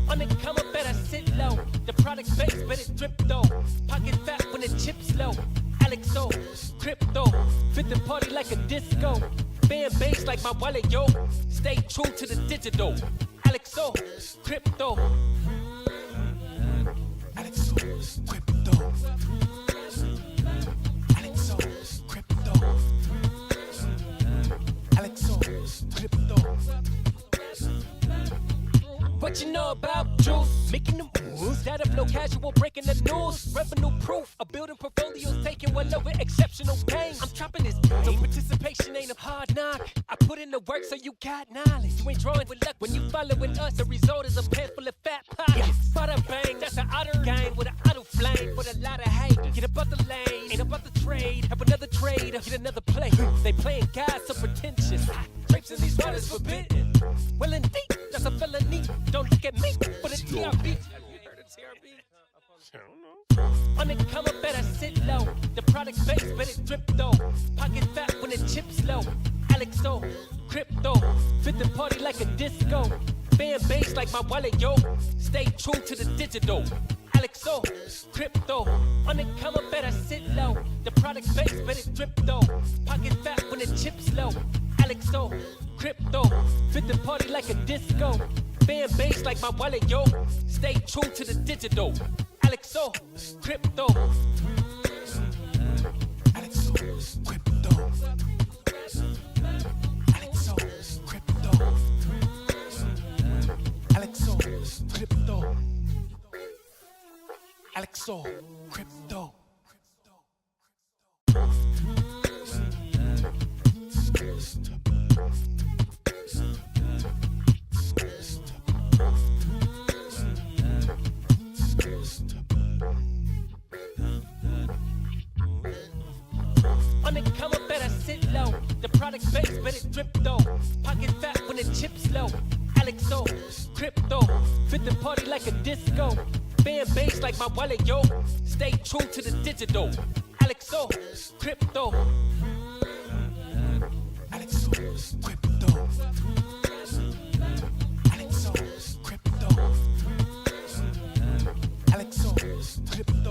On the come up, better sit low. The product base, but it drip though. Pocket fat when the chips low. Alexo, crypto, fit the party like a disco. Fan base like my wallet, yo. Stay true to the digital. Alexo, crypto. Alexo, crypto. Alexo, crypto. Alexo, crypto. What you know about juice? Making the moves that'll flow casual, breaking the news. Revenue proof, a building portfolios taking well over exceptional pain. I'm trapping this, so participation ain't a hard knock. I put in the work so you got knowledge. You ain't drawing with luck when you following us. The result is a pan full of fat pockets. Bada bang, that's an outer game with an auto flame. With a lot of hate, get above the lane, ain't about the trade. Have another trade, get another play. They playing God so pretentious. Drapes in these waters forbidden. Well indeed, that's a felony. Don't look at me for the TRB. You heard of TRB? I don't know. On the come up, better sit low. The product base, but it drip though. Pocket fat when the chips low. Alexo, crypto, fit the party like a disco. Fan base like my wallet, yo. Stay true to the digital. Alexo, crypto. On the come up, better sit low. The product base, but it drip though. Pocket fat when the chips low. Alexo, crypto, fit the party like a disco. Fan base like my wallet, yo. Stay true to the digital. Alexo, crypto. Alexo, crypto. Alexo, crypto. Alexo, crypto. Alexo, crypto. On the come up, better sit low. The product base, but it drip though. Pocket fat when the chips low. Alexo, crypto, fit the party like a disco. Fan base like my wallet, yo. Stay true to the digital. Alexo, crypto. Alexo, crypto. Alexo, crypto. Alexo, crypto.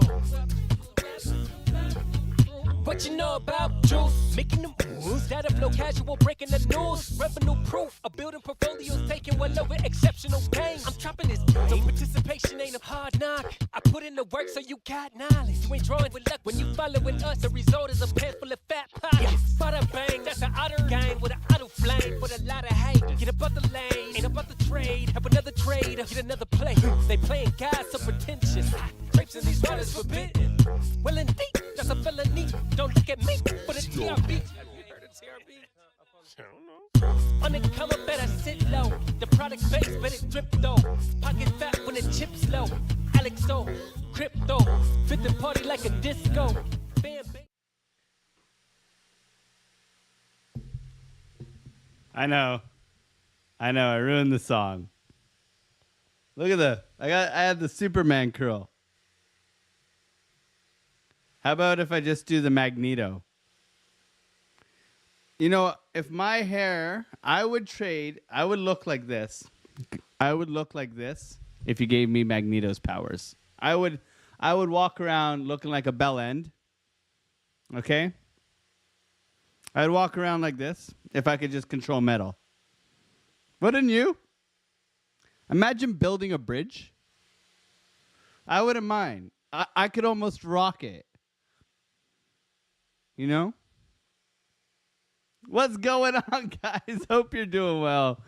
What you know about juice? Making the moves that'll flow casual, breaking the news. Revenue proof, a building portfolios taking well over exceptional pain. I'm trapping this, so participation ain't a hard knock. I put in the work so you got knowledge. You ain't drawing with luck when you following us. The result is a pan full of fat pockets. Bada bang, that's an outer game with an auto flame. With a lot of hate, get above the lane, ain't about the trade. Have another trade, get another play. They playing God so pretentious. Drapes in these waters forbidden. Well indeed, that's a felony. Don't look at me for the TRB. Have you heard of TRB? I don't know. On the come up, better sit low. The product base, but it drip though. Pocket fat when the chips low. Alexo, crypto, fit the party like a disco. Bam, bam. I know, I ruined the song. Look at I had the Superman curl. How about if I just do the Magneto? You know, if my hair, I would look like this. I would look like this if you gave me Magneto's powers. I would walk around looking like a bell end. Okay? I'd walk around like this if I could just control metal. Wouldn't you? Imagine building a bridge. I wouldn't mind. I could almost rock it. You know? What's going on, guys? Hope you're doing well.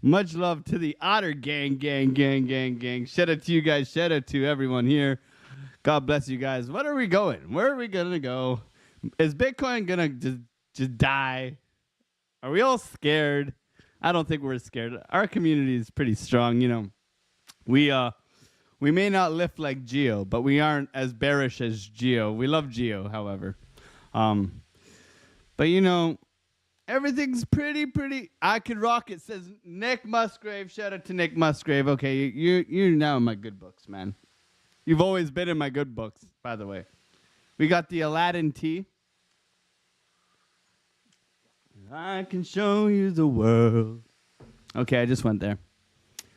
Much love to the Otter gang. Shout out to you guys. Shout out to everyone here. God bless you guys. What are we going? Where are we going to go? Is Bitcoin going to just die? Are we all scared? I don't think we're scared. Our community is pretty strong. You know, we may not lift like Geo, but we aren't as bearish as Geo. We love Geo, however. But you know, everything's pretty. I could rock it, says Nick Musgrave. Shout out to Nick Musgrave. Okay, you're now in my good books, man. You've always been in my good books, by the way. We got the Aladdin tea. I can show you the world. Okay, I just went there.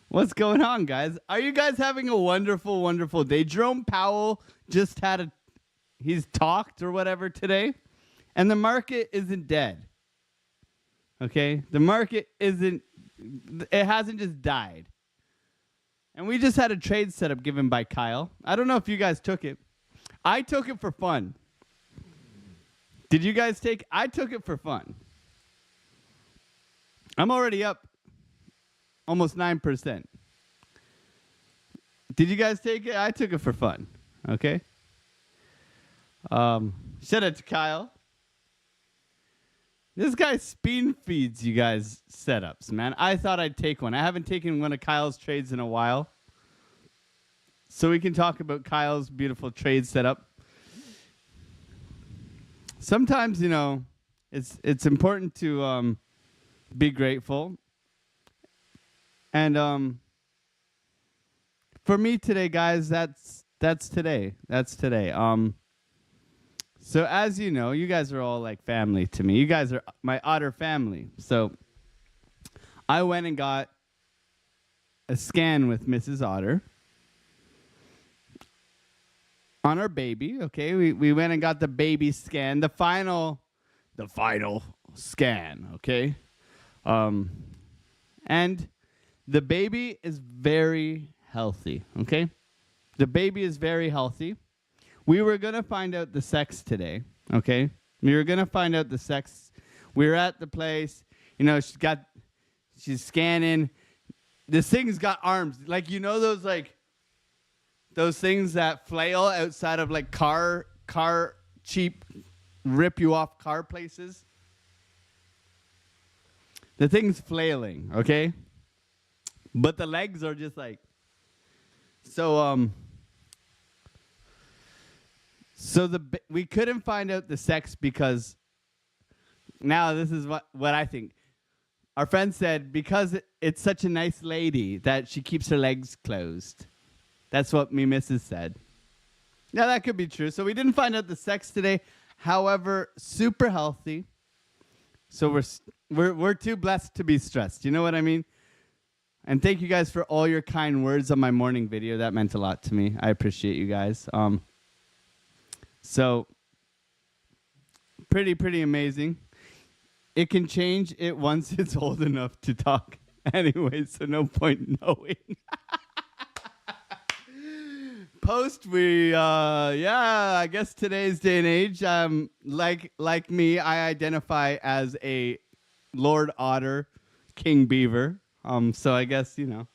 What's going on, guys? Are you guys having a wonderful, wonderful day? Jerome Powell just he's talked or whatever today, and the market isn't dead. Okay? The market it hasn't just died. And we just had a trade setup given by Kyle. I don't know if you guys took it. I took it for fun. Did you guys take? I took it for fun. I'm already up almost 9%. Did you guys take it? I took it for fun. Okay. Shout out to Kyle. This guy spoon feeds you guys setups, man. I thought I'd take one. I haven't taken one of Kyle's trades in a while. So we can talk about Kyle's beautiful trade setup. Sometimes, you know, it's important to be grateful. And for me today, guys, that's today. That's today. So as you know, you guys are all like family to me. You guys are my Otter family. So I went and got a scan with Mrs. Otter on our baby. Okay, we went and got the baby scan, the final scan. Okay, and the baby is very healthy. Okay, the baby is very healthy. We were going to find out the sex today, okay? We were going to find out the sex. We were at the place. You know, she's scanning. This thing's got arms. Like, you know those things that flail outside of, like, car cheap, rip you off car places? The thing's flailing, okay? But the legs are just like, So we couldn't find out the sex because now this is what I think. Our friend said because it's such a nice lady that she keeps her legs closed. That's what me missus said. Now that could be true. So we didn't find out the sex today. However, super healthy. So we're too blessed to be stressed. You know what I mean? And thank you guys for all your kind words on my morning video. That meant a lot to me. I appreciate you guys. So, pretty amazing. It can change it once it's old enough to talk anyway, so no point knowing. I guess today's day and age, like me, I identify as a Lord Otter, King Beaver. So I guess, you know,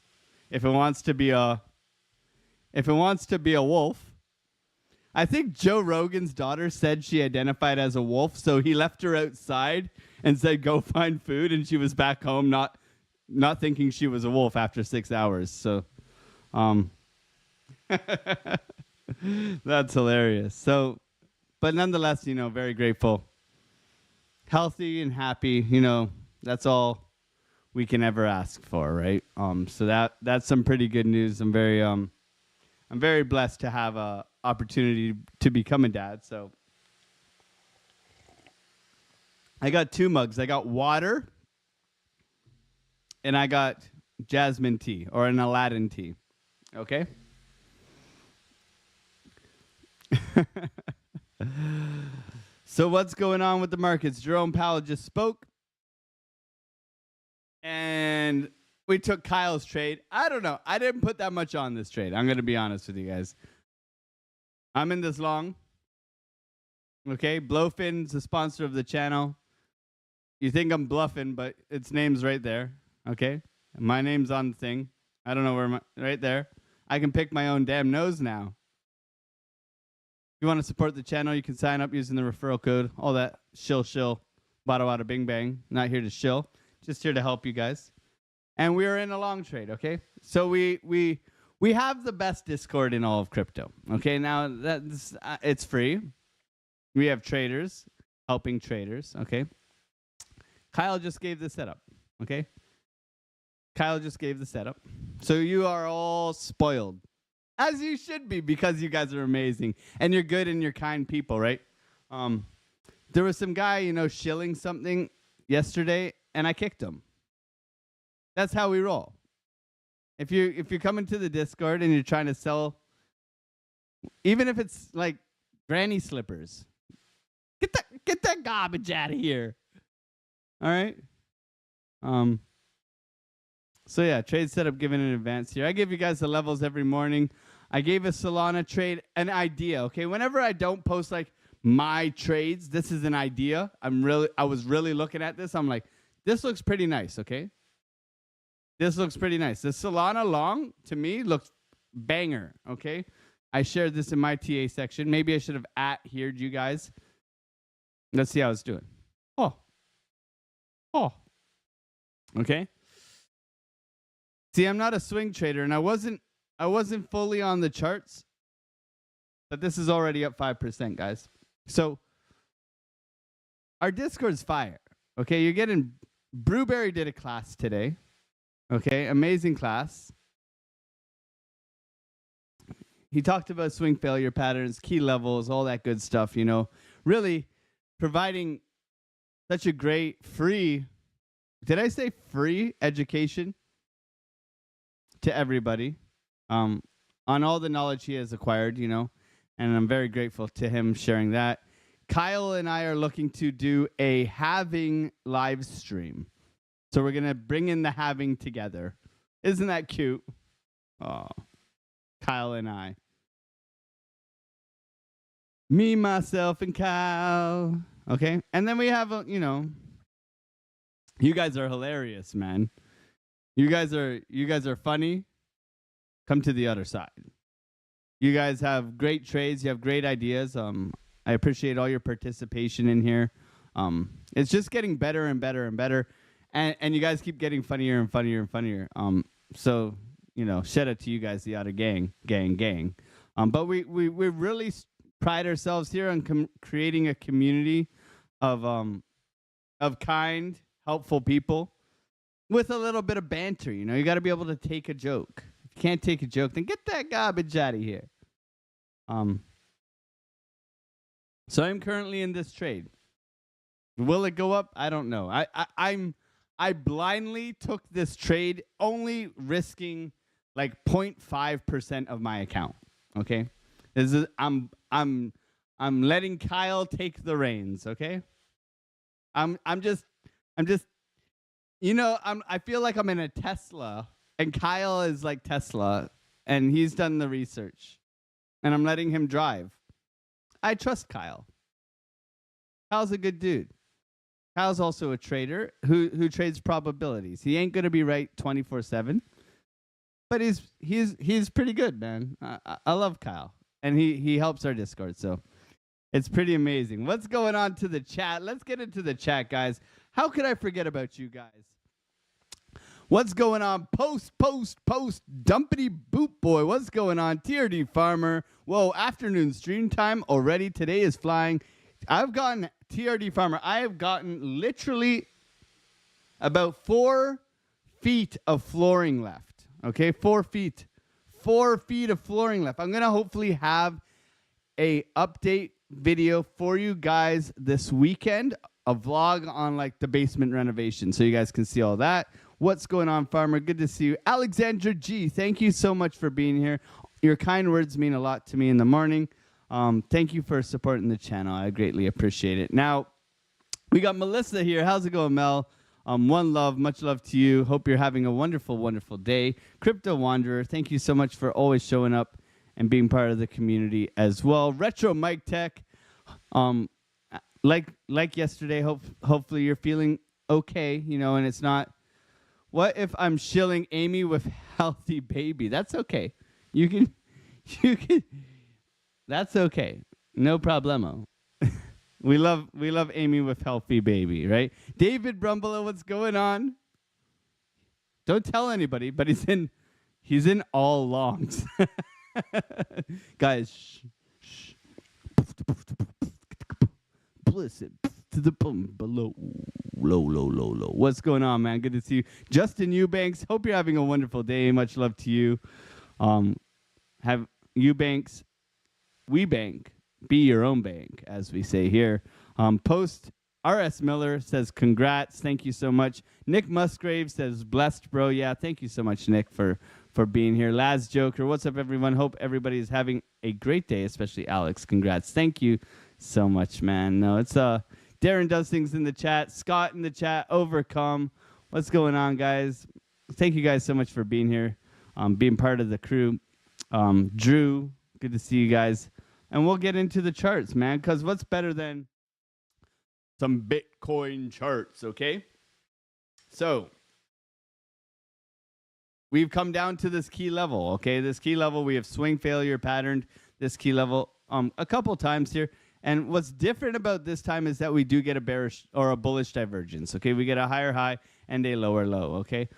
if it wants to be a wolf. I think Joe Rogan's daughter said she identified as a wolf, so he left her outside and said, go find food, and she was back home not thinking she was a wolf after 6 hours. So that's hilarious. So, but nonetheless, you know, very grateful. Healthy and happy, you know, that's all we can ever ask for, right? So that's some pretty good news. I'm very blessed to have a opportunity to become a dad. So I got 2 mugs. I got water and I got jasmine tea or an Aladdin tea. Okay? So what's going on with the markets? Jerome Powell just spoke. And we took Kyle's trade. I don't know. I didn't put that much on this trade. I'm going to be honest with you guys. I'm in this long. Okay, BloFin's the sponsor of the channel. You think I'm bluffing, but its name's right there. Okay, my name's on the thing. I don't know where right there. I can pick my own damn nose now. If you want to support the channel, you can sign up using the referral code. All that shill, bada wada bing bang. Not here to shill, just here to help you guys. And we are in a long trade. Okay, so we have the best Discord in all of crypto. Okay, now that's it's free. We have traders helping traders. Okay, Kyle just gave the setup. Okay, Kyle just gave the setup. So you are all spoiled. As you should be, because you guys are amazing and you're good and you're kind people, right? There was some guy, shilling something yesterday, and I kicked him. That's how we roll. If you're coming to the Discord and you're trying to sell, even if it's like granny slippers, get that garbage out of here. All right. So yeah, trade setup given in advance here. I give you guys the levels every morning. I gave a Solana trade an idea. Okay, whenever I don't post like my trades, this is an idea. I was really looking at this. I'm like, this looks pretty nice. Okay, this looks pretty nice. The Solana long to me looks banger. Okay, I shared this in my TA section. Maybe I should have heard you guys. Let's see how it's doing. Oh. Okay. See, I'm not a swing trader, and I wasn't fully on the charts, but this is already up 5%, guys. So our Discord's fire. Okay, you're getting Brewberry did a class today. Okay, amazing class. He talked about swing failure patterns, key levels, all that good stuff, really providing such a great free, did I say free education to everybody on all the knowledge he has acquired, and I'm very grateful to him sharing that. Kyle and I are looking to do a halving live stream. So we're going to bring in the halving together. Isn't that cute? Oh, Kyle and I. Me, myself, and Kyle. Okay. And then we have, you guys are hilarious, man. You guys are funny. Come to the other side. You guys have great trades. You have great ideas. I appreciate all your participation in here. It's just getting better and better and better. And you guys keep getting funnier and funnier and funnier. So, shout out to you guys, the other gang. But we really pride ourselves here on creating a community of kind, helpful people with a little bit of banter. You got to be able to take a joke. If you can't take a joke, then get that garbage out of here. So I'm currently in this trade. Will it go up? I don't know. I blindly took this trade, only risking like 0.5% of my account. Okay, I'm letting Kyle take the reins. Okay, I'm just I feel like I'm in a Tesla, and Kyle is like Tesla, and he's done the research, and I'm letting him drive. I trust Kyle. Kyle's a good dude. Kyle's also a trader who trades probabilities. He ain't gonna be right 24/7, but he's pretty good, man. I love Kyle, and he helps our Discord, so it's pretty amazing. What's going on to the chat? Let's get into the chat, guys. How could I forget about you guys? What's going on? Post, dumpity boot boy. What's going on? TRD Farmer. Whoa, afternoon stream time already. Today is flying. I've gotten, TRD Farmer, I have gotten literally about 4 feet of flooring left. Okay, 4 feet. 4 feet of flooring left. I'm going to hopefully have a update video for you guys this weekend. A vlog on like the basement renovation, so you guys can see all that. What's going on, Farmer? Good to see you. Alexandra G, thank you so much for being here. Your kind words mean a lot to me in the morning. Thank you for supporting the channel. I greatly appreciate it. Now, we got Melissa here. How's it going, Mel? One love, much love to you. Hope you're having a wonderful, wonderful day. Crypto Wanderer, thank you so much for always showing up and being part of the community as well. Retro Mike Tech, like yesterday, hopefully you're feeling okay, and it's not, what if I'm shilling Amy with healthy baby? That's okay. You can, that's okay. No problemo. We love Amy with healthy baby, right? David Brumbolo, what's going on? Don't tell anybody, but he's in all longs. Guys, shh. Listen to the boom below. Low. What's going on, man? Good to see you. Justin Eubanks, hope you're having a wonderful day. Much love to you. have you banks, we bank, be your own bank, as we say here. Post R.S. Miller says, congrats. Thank you so much. Nick Musgrave says, blessed, bro. Yeah, thank you so much, Nick, for being here. Laz Joker, what's up, everyone? Hope everybody is having a great day, especially Alex. Congrats. Thank you so much, man. No, it's Darren does things in the chat. Scott in the chat. Overcome. What's going on, guys? Thank you guys so much for being here, being part of the crew. Drew, good to see you guys. And we'll get into the charts, man, because what's better than some Bitcoin charts, okay? So we've come down to this key level, okay? This key level, we have swing failure patterned this key level a couple times here. And what's different about this time is that we do get a bearish or a bullish divergence, okay? We get a higher high and a lower low, okay?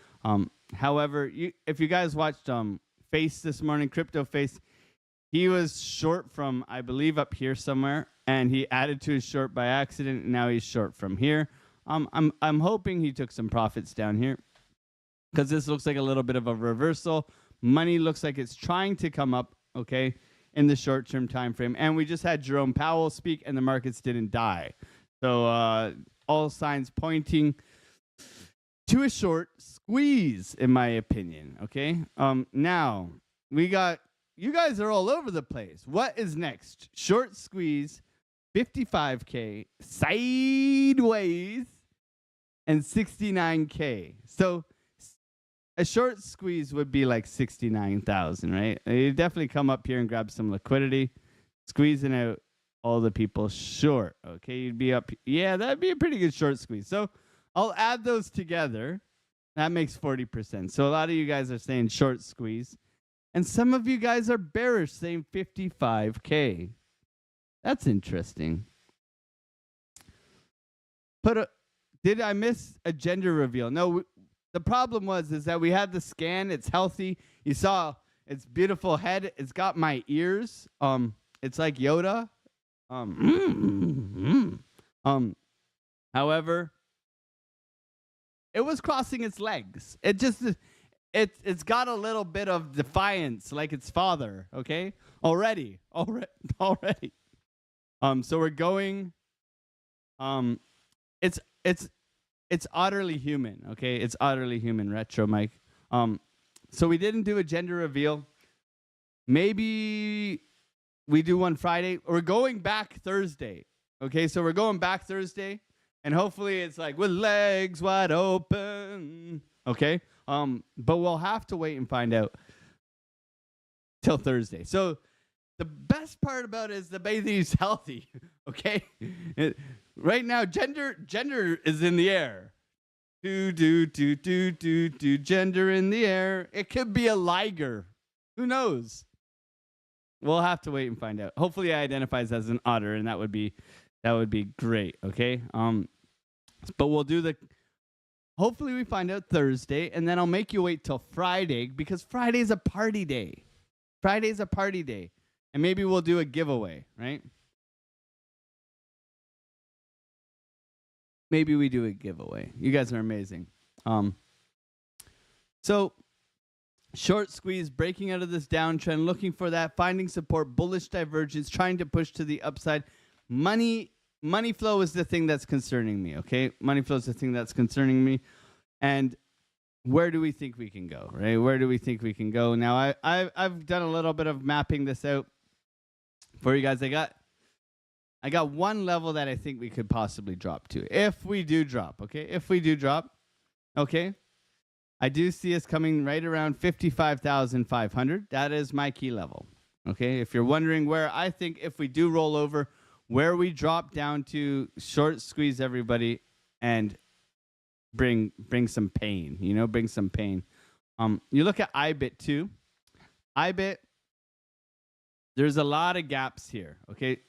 However, if you guys watched Face this morning, Crypto Face, he was short from, I believe, up here somewhere, and he added to his short by accident, and now he's short from here. I'm hoping he took some profits down here because this looks like a little bit of a reversal. Money looks like it's trying to come up, okay, in the short-term time frame. And we just had Jerome Powell speak, and the markets didn't die. So all signs pointing to a short squeeze, in my opinion, okay? Now, we got... You guys are all over the place. What is next? Short squeeze, 55K, sideways, and 69K. So a short squeeze would be like 69,000, right? You definitely come up here and grab some liquidity, squeezing out all the people short. Okay, you'd be up. Yeah, that'd be a pretty good short squeeze. So I'll add those together. That makes 40%. So a lot of you guys are saying short squeeze. And some of you guys are bearish, saying 55K. That's interesting. Did I miss a gender reveal? No, the problem is that we had the scan. It's healthy. You saw its beautiful head. It's got my ears. It's like Yoda. However, it was crossing its legs. It's got a little bit of defiance, like its father. Okay, already. So we're going. It's utterly human. Okay, it's utterly human. Retro Mike. So we didn't do a gender reveal. Maybe we do one Friday. We're going back Thursday. Okay, so we're going back Thursday, and hopefully it's like with legs wide open. Okay. But we'll have to wait and find out till Thursday. So the best part about it is the baby's healthy. Okay. Right now, gender is in the air. Do gender in the air. It could be a liger. Who knows? We'll have to wait and find out. Hopefully, it identifies as an otter, and that would be great. Okay. But we'll do the. Hopefully we find out Thursday, and then I'll make you wait till Friday because Friday's a party day. Friday's a party day. And maybe we'll do a giveaway, right? Maybe we do a giveaway. You guys are amazing. So short squeeze, breaking out of this downtrend, looking for that, finding support, bullish divergence, trying to push to the upside. Money flow is the thing that's concerning me, okay? Money flow is the thing that's concerning me. And where do we think we can go, right? Where do we think we can go? Now, I've done a little bit of mapping this out for you guys. I got one level that I think we could possibly drop to. If we do drop, okay? If we do drop, okay? I do see us coming right around 55,500. That is my key level, okay? If you're wondering where I think if we do roll over, where we drop down to, short squeeze everybody and bring some pain, bring some pain. You look at IBIT too. IBIT, there's a lot of gaps here, okay?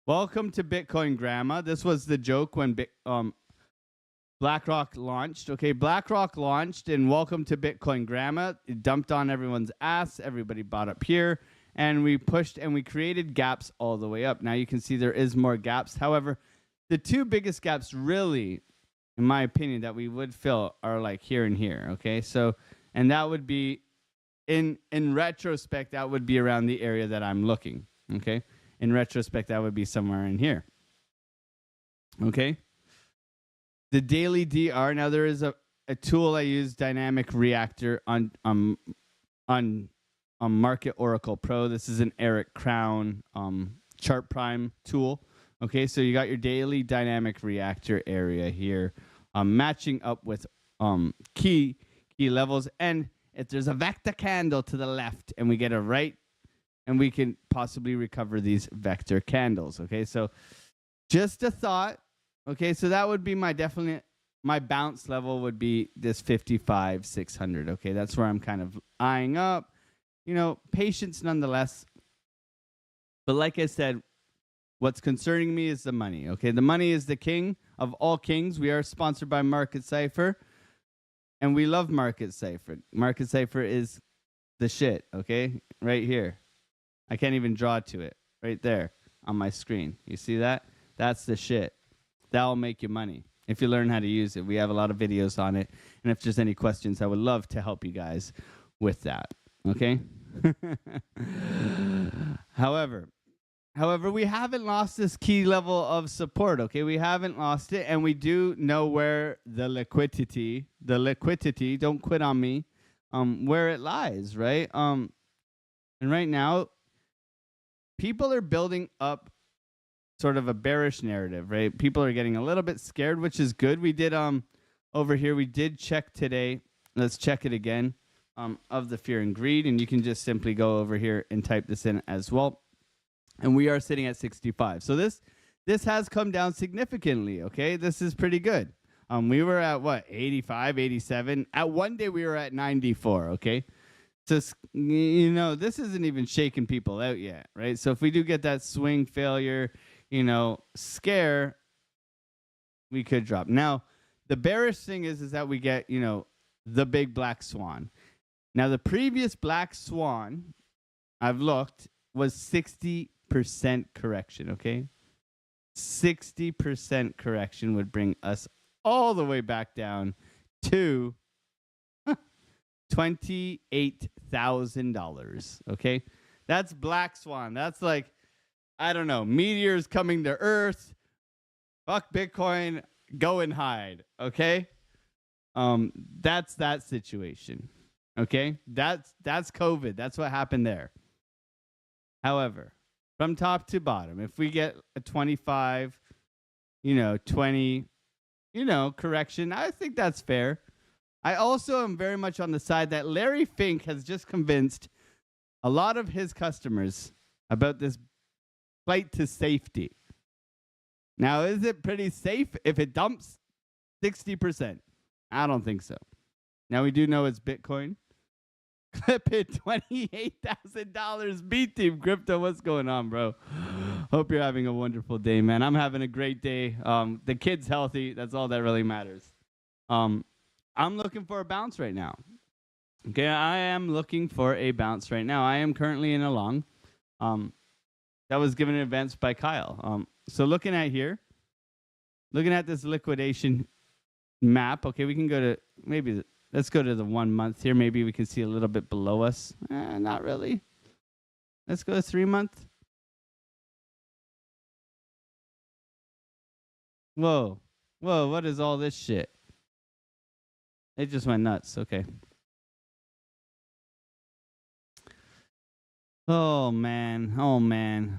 Welcome to Bitcoin Grandma. This was the joke when BlackRock launched. Okay, BlackRock launched and welcome to Bitcoin Grandma. It dumped on everyone's ass. Everybody bought up here. And we pushed and we created gaps all the way up. Now you can see there is more gaps. However, the two biggest gaps really, in my opinion, that we would fill are like here and here. Okay, so, and that would be in retrospect, that would be around the area that I'm looking. Okay. In retrospect, that would be somewhere in here. Okay. The daily DR. Now there is a tool I use, Dynamic Reactor on Market Oracle Pro. This is an Eric Crown chart prime tool. Okay, so you got your daily dynamic reactor area here, matching up with key levels. And if there's a vector candle to the left and we get a right, and we can possibly recover these vector candles. Okay, so just a thought. Okay, so that would be my bounce level would be this 55,600. Okay, that's where I'm kind of eyeing up. You know, patience nonetheless. But like I said, what's concerning me is the money. Okay, the money is the king of all kings. We are sponsored by Market Cipher, and we love Market Cipher. Market Cipher is the shit. Okay, right here. I can't even draw to it. Right there on my screen. You see that? That's the shit. That'll make you money if you learn how to use it. We have a lot of videos on it, and if there's any questions, I would love to help you guys with that. Okay. However, we haven't lost this key level of support. Okay, we haven't lost it, and we do know where the liquidity. Don't quit on me. Where it lies, right? And right now, people are building up sort of a bearish narrative, right? People are getting a little bit scared, which is good. We did over here. We did check today. Let's check it again. Of the fear and greed, and you can just simply go over here and type this in as well. And we are sitting at 65. So this has come down significantly. Okay, this is pretty good. We were at what, 85, 87. At one day we were at 94. Okay, so you know, this isn't even shaking people out yet, right? So if we do get that swing failure, you know, scare, we could drop. Now the bearish thing is that we get, you know, the big black swan. Now, the previous black swan, I've looked, was 60% correction, okay? 60% correction would bring us all the way back down to $28,000, okay? That's black swan. That's like, I don't know, meteors coming to Earth. Fuck Bitcoin, go and hide, okay? That's that situation. Okay, that's COVID. That's what happened there. However, from top to bottom, if we get a 25, 20, correction, I think that's fair. I also am very much on the side that Larry Fink has just convinced a lot of his customers about this flight to safety. Now, is it pretty safe if it dumps 60%? I don't think so. Now, we do know it's Bitcoin. Clip it, $28,000. B-Team Crypto, what's going on, bro? Hope you're having a wonderful day, man. I'm having a great day. The kid's healthy. That's all that really matters. I'm looking for a bounce right now. Okay, I am looking for a bounce right now. I am currently in a long. That was given in advance by Kyle. So looking at here, looking at this liquidation map. Okay, we can go to maybe... Let's go to the 1 month here. Maybe we can see a little bit below us. Not really. Let's go to 3 month. Whoa. Whoa, what is all this shit? It just went nuts. Okay. Oh, man. Oh, man.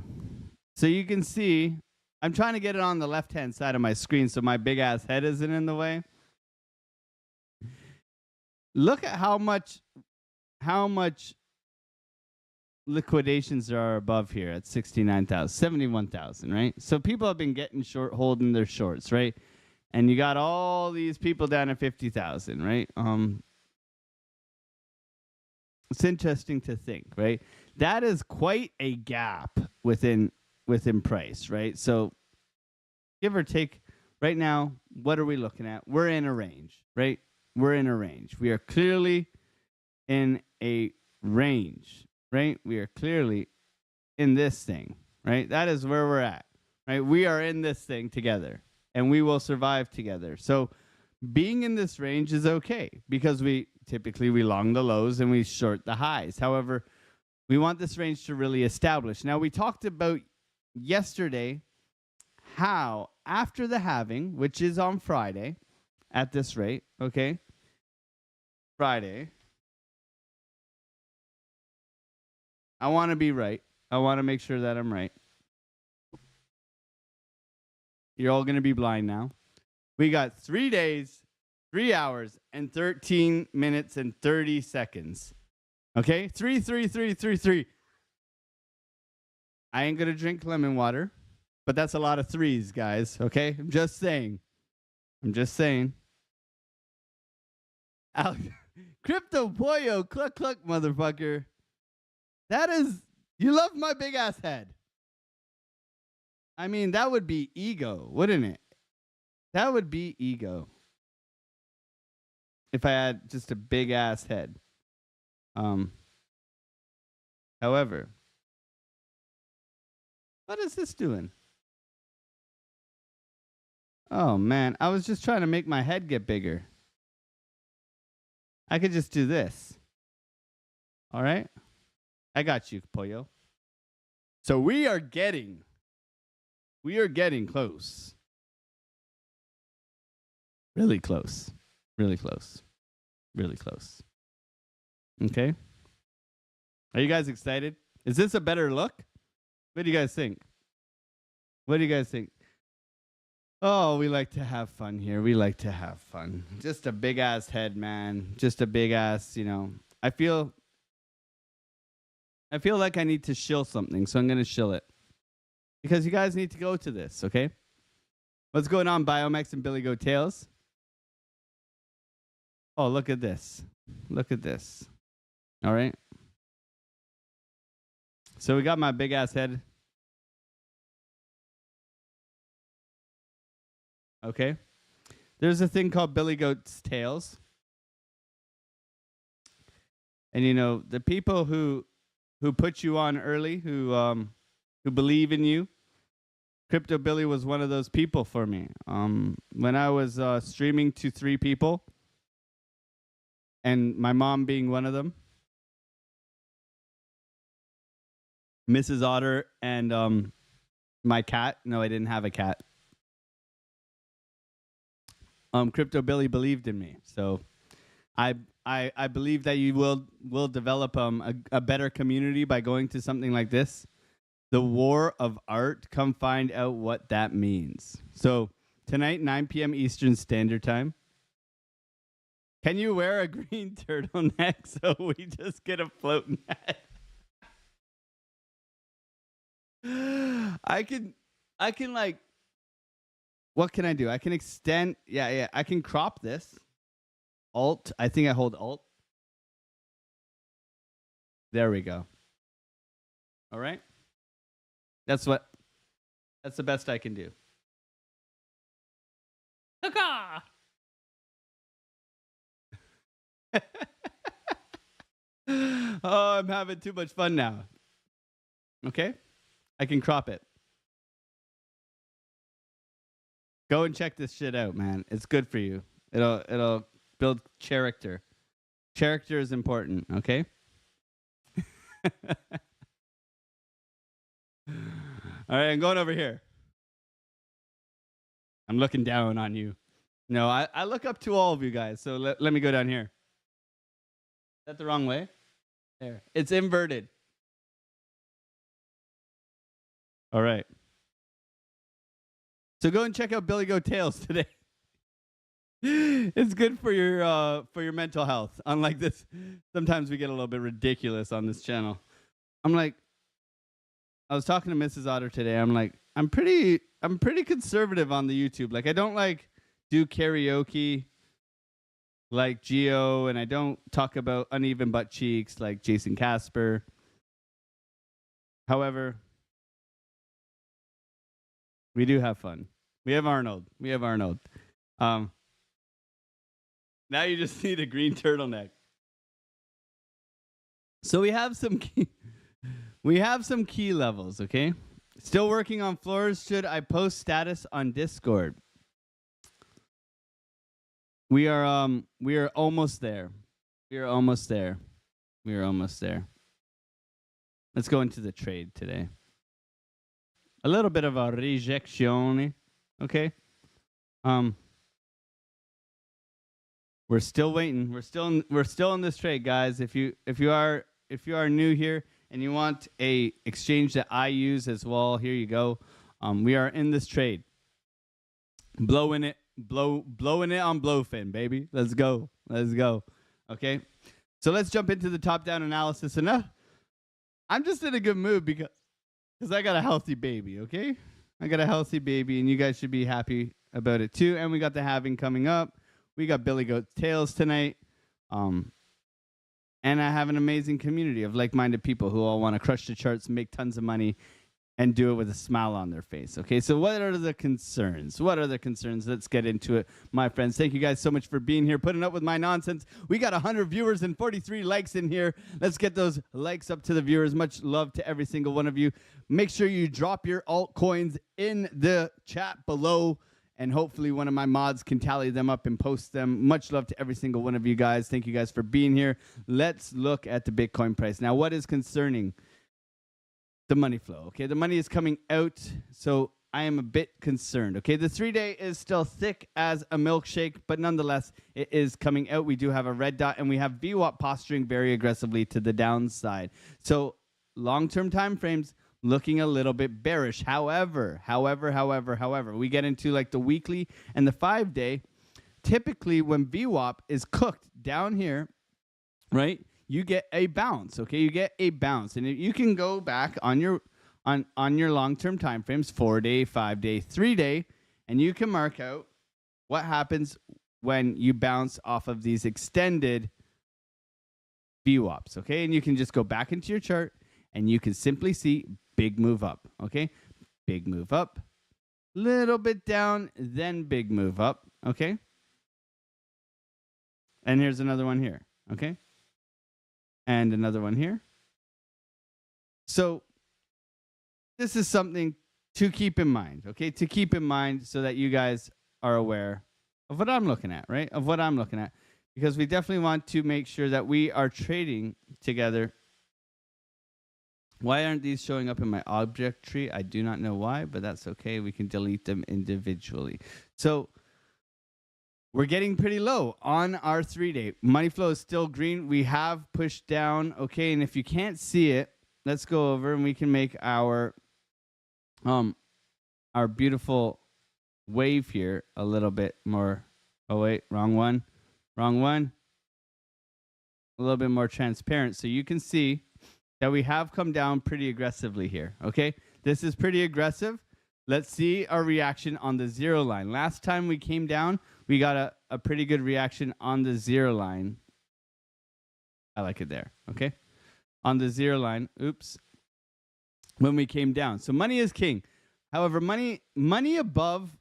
So you can see, I'm trying to get it on the left-hand side of my screen so my big-ass head isn't in the way. Look at how much liquidations there are above here at 69,000, 71,000, right? So people have been getting short, holding their shorts, right? And you got all these people down at 50,000, right? It's interesting to think, right? That is quite a gap within price, right? So give or take, right now, what are we looking at? We're in a range, right? We're in a range. We are clearly in a range, right? We are clearly in this thing, right? That is where we're at, right? We are in this thing together, and we will survive together. So being in this range is okay because we typically we long the lows and we short the highs. However, we want this range to really establish. Now, we talked about yesterday how after the halving, which is on Friday at this rate, okay? Friday. I want to be right. I want to make sure that I'm right. You're all going to be blind now. We got 3 days, 3 hours, and 13 minutes and 30 seconds. Okay? 3, 3, 3, 3, 3. I ain't going to drink lemon water, but that's a lot of threes, guys. Okay? I'm just saying. Crypto Pollo, cluck, cluck, motherfucker. That is, you love my big ass head. I mean, that would be ego, wouldn't it? That would be ego. If I had just a big ass head. However, what is this doing? Oh man, I was just trying to make my head get bigger. I could just do this. All right? I got you, Pollo. So we are getting close. Really close. Really close. Really close. Okay? Are you guys excited? Is this a better look? What do you guys think? What do you guys think? Oh, we like to have fun here. We like to have fun. Just a big ass head, man. Just a big ass, you know. I feel like I need to shill something, so I'm going to shill it. Because you guys need to go to this, okay? What's going on, BioMX and Billy Goat Tails? Oh, look at this. Look at this. All right? So we got my big ass head. Okay? There's a thing called Billy Goat's Tails. And you know, the people who put you on early, who believe in you. Crypto Billy was one of those people for me. When I was streaming to 3 people, and my mom being one of them, Mrs. Otter, and my cat. No, I didn't have a cat. Crypto Billy believed in me, so I believe that you will develop a better community by going to something like this. The War of Art. Come find out what that means. So tonight, 9 p.m. Eastern Standard Time. Can you wear a green turtleneck so we just get a floating head? I can like, what can I do? I can extend. Yeah. I can crop this. Alt. I think I hold Alt. There we go. All right. That's the best I can do. Oh, I'm having too much fun now. Okay? I can crop it. Go and check this shit out, man. It's good for you. It'll build character. Character is important, okay? All right, I'm going over here. I'm looking down on you. No, I look up to all of you guys, so let me go down here. Is that the wrong way? There. It's inverted. All right. So go and check out Billy Goat Tails today. It's good for your mental health. Unlike this, sometimes we get a little bit ridiculous on this channel. I was talking to Mrs. Otter today. I'm like, I'm pretty conservative on the YouTube. Like, I don't like do karaoke like Geo, and I don't talk about uneven butt cheeks like Jason Casper. However, we do have fun. We have Arnold. Now you just need a green turtleneck. So we have some key levels, okay? Still working on floors. Should I post status on Discord? We are almost there. We're almost there. We're almost there. Let's go into the trade today. A little bit of a rejection. Okay. We're still waiting. We're still in this trade, guys. If you are new here and you want a exchange that I use as well, here you go. We are in this trade. Blowing it on BloFin, baby. Let's go. Okay. So let's jump into the top-down analysis. And I'm just in a good mood because I got a healthy baby, okay? I got a healthy baby, and you guys should be happy about it too. And we got the halving coming up. We got Billy Goat's Tails tonight. And I have an amazing community of like-minded people who all want to crush the charts, make tons of money, and do it with a smile on their face. Okay, so what are the concerns? Let's get into it, my friends. Thank you guys so much for being here, putting up with my nonsense. We got 100 viewers and 43 likes in here. Let's get those likes up to the viewers. Much love to every single one of you. Make sure you drop your altcoins in the chat below, and hopefully one of my mods can tally them up and post them. Much love to every single one of you guys. Thank you guys for being here. Let's look at the Bitcoin price. Now, what is concerning? The money flow. Okay, the money is coming out, so I am a bit concerned. Okay, the 3-day is still thick as a milkshake, but nonetheless, it is coming out. We do have a red dot, and we have VWAP posturing very aggressively to the downside. So long-term time frames looking a little bit bearish. However, we get into like the weekly and the 5-day. Typically, when VWAP is cooked down here, right? You get a bounce, okay? You get a bounce, and you can go back on your long-term time frames, 4-day, 5-day, 3-day, and you can mark out what happens when you bounce off of these extended VWAPs, okay? And you can just go back into your chart, and you can simply see big move up, okay? Big move up, little bit down, then big move up, okay? And here's another one here, okay? And another one here. So this is something to keep in mind, okay? To keep in mind so that you guys are aware of what I'm looking at, right? Of what I'm looking at. Because we definitely want to make sure that we are trading together. Why aren't these showing up in my object tree? I do not know why, but that's okay. We can delete them individually. So we're getting pretty low on our 3-day. Money flow is still green. We have pushed down, okay? And if you can't see it, let's go over and we can make our beautiful wave here a little bit more. Oh, wait, wrong one. A little bit more transparent so you can see that we have come down pretty aggressively here, okay? This is pretty aggressive. Let's see our reaction on the 0 line. Last time we came down, we got a pretty good reaction on the 0 line. I like it there, okay? On the 0 line, oops, when we came down. So money is king. However, money above,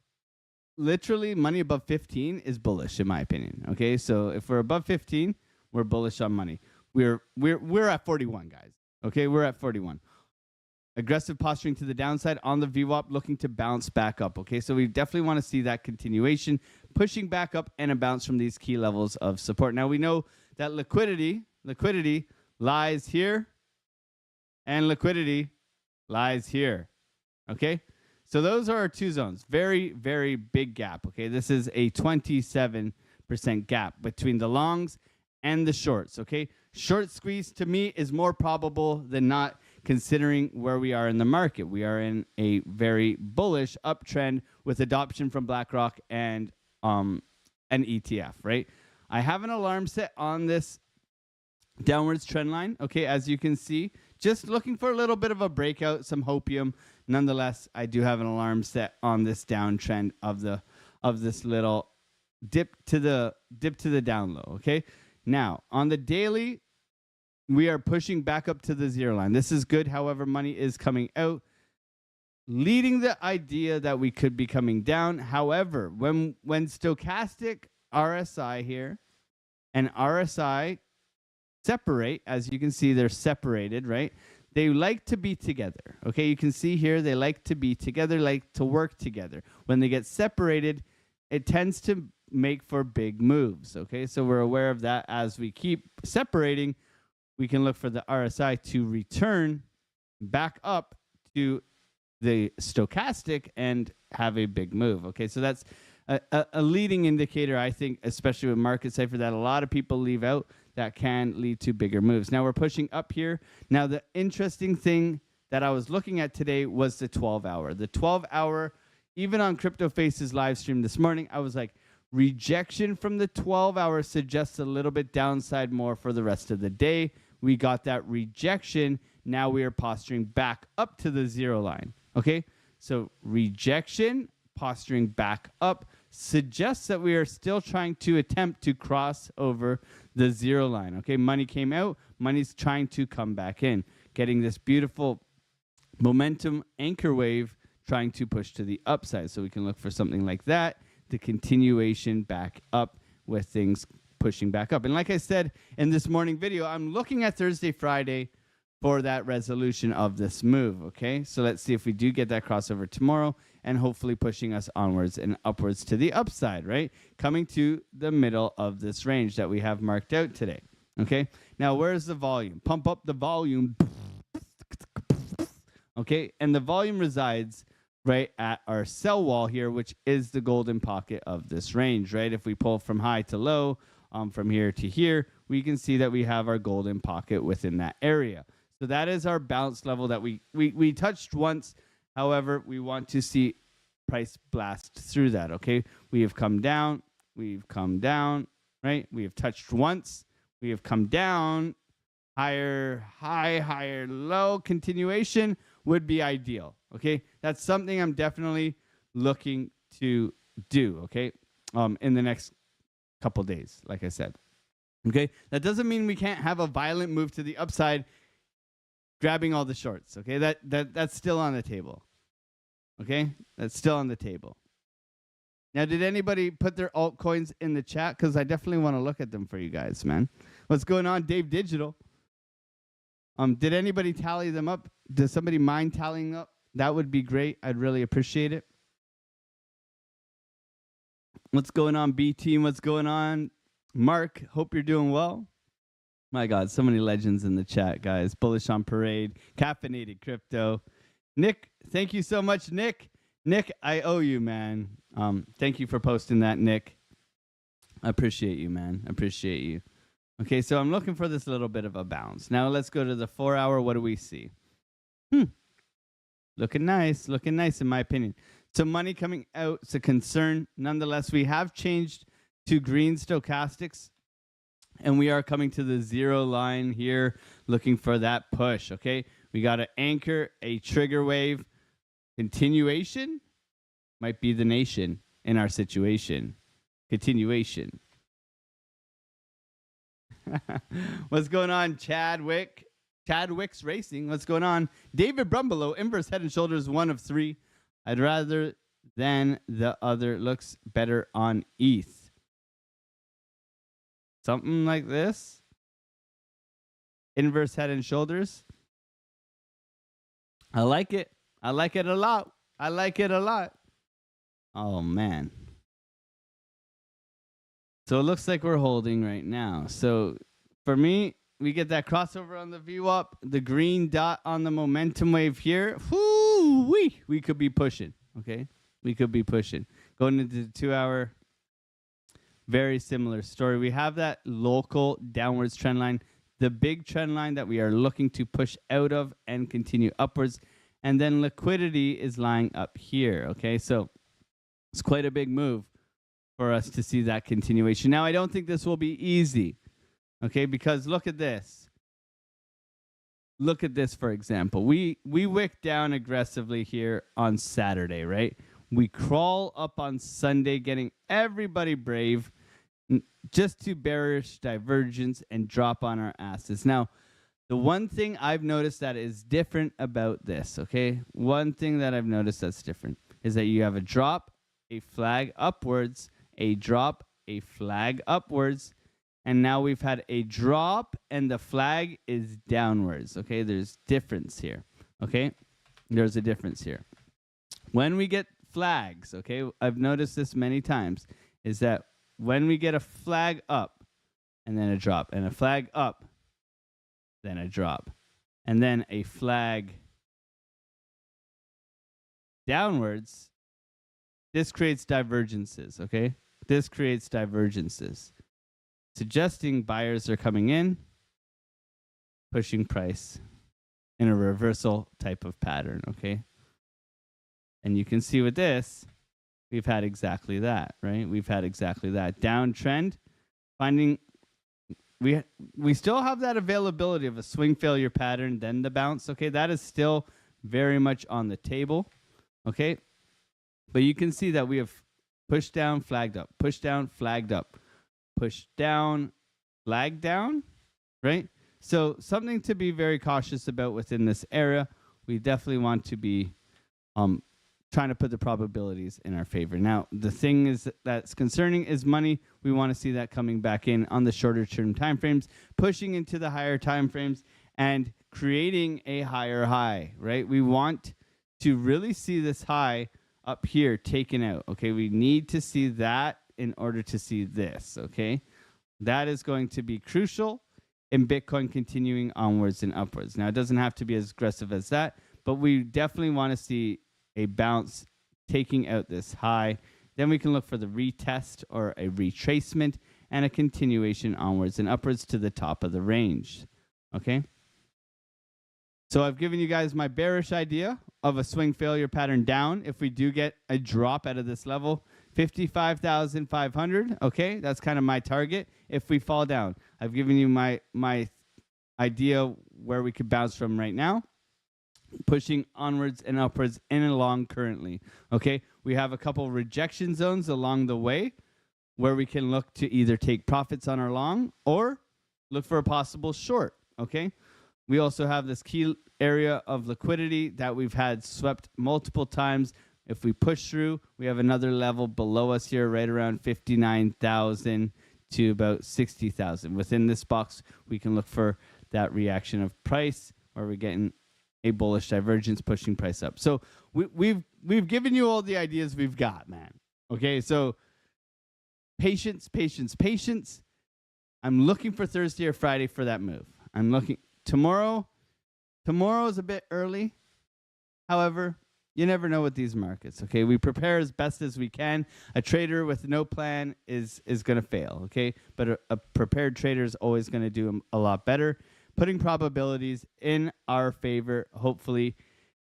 literally money above 15 is bullish in my opinion, okay? So if we're above 15, we're bullish on money. We're at 41, guys, okay? We're at 41. Aggressive posturing to the downside on the VWAP, looking to bounce back up, okay? So we definitely want to see that continuation, pushing back up and a bounce from these key levels of support. Now, we know that liquidity lies here, and liquidity lies here, okay? So those are our two zones. Very, very big gap, okay? This is a 27% gap between the longs and the shorts, okay? Short squeeze, to me, is more probable than not, considering where we are in the market. We are in a very bullish uptrend with adoption from BlackRock and an ETF, right? I have an alarm set on this downwards trend line, okay, as you can see. Just looking for a little bit of a breakout, some hopium. Nonetheless, I do have an alarm set on this downtrend of this little dip to the down low, okay? Now, on the daily, we are pushing back up to the 0 line. This is good. However, money is coming out, leading the idea that we could be coming down. However, when stochastic RSI here and RSI separate, as you can see, they're separated, right? They like to be together, okay? You can see here they like to be together, like to work together. When they get separated, it tends to make for big moves. Okay, so we're aware of that. As we keep separating, we can look for the RSI to return back up to the stochastic and have a big move. Okay, so that's a leading indicator, I think, especially with market cipher, that a lot of people leave out, that can lead to bigger moves. Now we're pushing up here. Now the interesting thing that I was looking at today was the 12-hour. The 12-hour, even on Crypto Faces live stream this morning, I was like, rejection from the 12-hour suggests a little bit downside more for the rest of the day. We got that rejection. Now we are posturing back up to the 0 line. Okay, so rejection, posturing back up, suggests that we are still trying to attempt to cross over the 0 line. Okay, money came out, money's trying to come back in, getting this beautiful momentum anchor wave trying to push to the upside. So we can look for something like that, the continuation back up with things pushing back up. And like I said in this morning video, I'm looking at Thursday, Friday for that resolution of this move. Okay, so let's see if we do get that crossover tomorrow, and hopefully pushing us onwards and upwards to the upside, right? Coming to the middle of this range that we have marked out today. Okay, now where's the volume? Pump up the volume. Okay, and the volume resides right at our sell wall here, which is the golden pocket of this range, right? If we pull from high to low, from here to here, we can see that we have our golden pocket within that area. So that is our bounce level that we touched once. However, we want to see price blast through that, okay? We have come down, right? We have touched once, we have come down, higher, high, higher, low. Continuation would be ideal, okay? That's something I'm definitely looking to do, okay? In the next couple days, like I said, okay? That doesn't mean we can't have a violent move to the upside, grabbing all the shorts, okay? That's still on the table, okay? That's still on the table. Now, did anybody put their altcoins in the chat? Because I definitely want to look at them for you guys, man. What's going on, Dave Digital? Did anybody tally them up? Does somebody mind tallying up? That would be great. I'd really appreciate it. What's going on, B team? What's going on, Mark? Hope you're doing well. My God, so many legends in the chat, guys. Bullish on Parade, Caffeinated Crypto. Nick, thank you so much, Nick. Nick, I owe you, man. Thank you for posting that, Nick. I appreciate you, man. I appreciate you. Okay, so I'm looking for this little bit of a bounce. Now let's go to the 4-hour. What do we see? Looking nice in my opinion. So money coming out, it's a concern. Nonetheless, we have changed to green stochastics, and we are coming to the 0 line here, looking for that push, okay? We got to anchor a trigger wave. Continuation might be the nation in our situation. Continuation. What's going on, Chadwick? Chadwick's Racing. What's going on? David Brumbelow, inverse head and shoulders, 1 of 3. I'd rather than the other. Looks better on ETH. Something like this. Inverse head and shoulders. I like it. I like it a lot. I like it a lot. Oh, man. So it looks like we're holding right now. So for me, we get that crossover on the view up, the green dot on the momentum wave here. Whoo-wee, we could be pushing, okay? We could be pushing. Going into the 2-hour, very similar story. We have that local downwards trend line, the big trend line that we are looking to push out of and continue upwards. And then liquidity is lying up here, okay? So it's quite a big move for us to see that continuation. Now, I don't think this will be easy, okay? Because look at this. Look at this, for example. We wick down aggressively here on Saturday, right? We crawl up on Sunday, getting everybody brave, just to bearish divergence and drop on our asses. Now, the one thing I've noticed that is different about this, okay? One thing that I've noticed that's different is that you have a drop, a flag upwards, a drop, a flag upwards, and now we've had a drop and the flag is downwards, okay? There's difference here, okay? There's a difference here. When we get flags, okay, I've noticed this many times, is that when we get a flag up and then a drop, and a flag up, then a drop, and then a flag downwards, this creates divergences, okay? This creates divergences, suggesting buyers are coming in, pushing price in a reversal type of pattern, okay? And you can see with this, we've had exactly that, right? We've had exactly that. Downtrend, finding we still have that availability of a swing failure pattern, then the bounce, okay? That is still very much on the table, okay? But you can see that we have pushed down, flagged up, pushed down, flagged up, pushed down, flagged down, right? So something to be very cautious about within this area. We definitely want to be trying to put the probabilities in our favor. Now, the thing is that's concerning is money. We want to see that coming back in on the shorter term time frames, pushing into the higher time frames and creating a higher high, right? We want to really see this high up here taken out, okay? We need to see that in order to see this, okay? That is going to be crucial in Bitcoin continuing onwards and upwards. Now, it doesn't have to be as aggressive as that, but we definitely want to see a bounce taking out this high. Then we can look for the retest or a retracement and a continuation onwards and upwards to the top of the range, okay? So I've given you guys my bearish idea of a swing failure pattern down. If we do get a drop out of this level, 55,500, okay? That's kind of my target if we fall down. I've given you my idea where we could bounce from right now, pushing onwards and upwards and along currently, okay? We have a couple rejection zones along the way where we can look to either take profits on our long or look for a possible short, okay? We also have this key area of liquidity that we've had swept multiple times. If we push through, we have another level below us here, right around 59,000 to about 60,000. Within this box, we can look for that reaction of price where we're getting a bullish divergence pushing price up. So we've given you all the ideas we've got, man. Okay, so patience, patience, patience. I'm looking for Thursday or Friday for that move. I'm looking tomorrow. Tomorrow is a bit early. However, you never know with these markets, okay? We prepare as best as we can. A trader with no plan is going to fail, okay? But a prepared trader is always going to do a lot better, putting probabilities in our favor, hopefully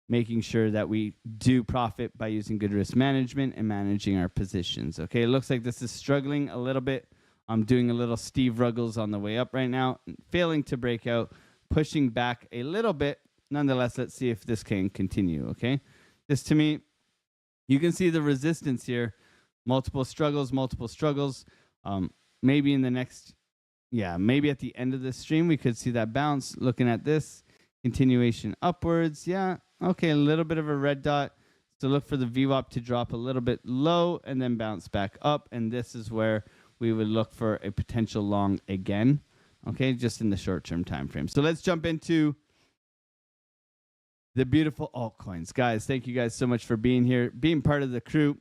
making sure that we do profit by using good risk management and managing our positions, okay? It looks like this is struggling a little bit. I'm doing a little Steve Ruggles on the way up right now, failing to break out, pushing back a little bit. Nonetheless, let's see if this can continue, okay? This, to me, you can see the resistance here. Multiple struggles, multiple struggles. Maybe in the next, maybe at the end of the stream, we could see that bounce. Looking at this, continuation upwards. Yeah, okay, a little bit of a red dot. So look for the VWAP to drop a little bit low and then bounce back up. And this is where we would look for a potential long again, okay, just in the short-term time frame. So let's jump into the beautiful altcoins. Guys, thank you guys so much for being here, being part of the crew.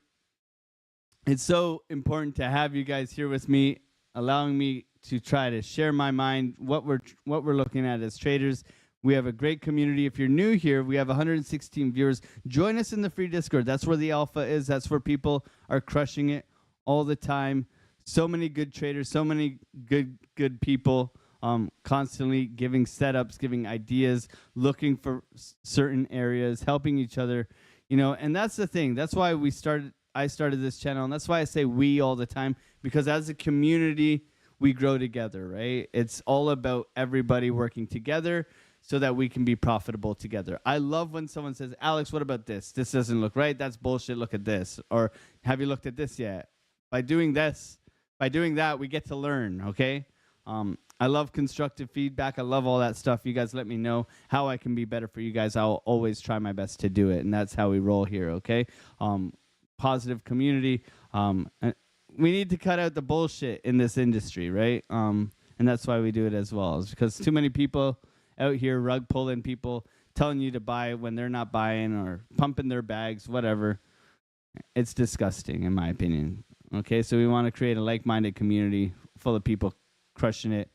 It's so important to have you guys here with me, allowing me to try to share my mind, what we're looking at as traders. We have a great community. If you're new here, we have 116 viewers. Join us in the free Discord. That's where the alpha is. That's where people are crushing it all the time. So many good traders, so many good people. Constantly giving setups, giving ideas, looking for certain areas, helping each other, and that's the thing. That's why I started this channel, and that's why I say we all the time, because as a community, we grow together, right? It's all about everybody working together so that we can be profitable together. I love when someone says, Alex, what about this? This doesn't look right. That's bullshit. Look at this. Or have you looked at this yet? By doing that, we get to learn, okay? I love constructive feedback. I love all that stuff. You guys let me know how I can be better for you guys. I'll always try my best to do it, and that's how we roll here, okay? Positive community. We need to cut out the bullshit in this industry, right? And that's why we do it as well. It's because too many people out here rug pulling people, telling you to buy when they're not buying or pumping their bags, whatever. It's disgusting, in my opinion. Okay, so we want to create a like-minded community full of people crushing it,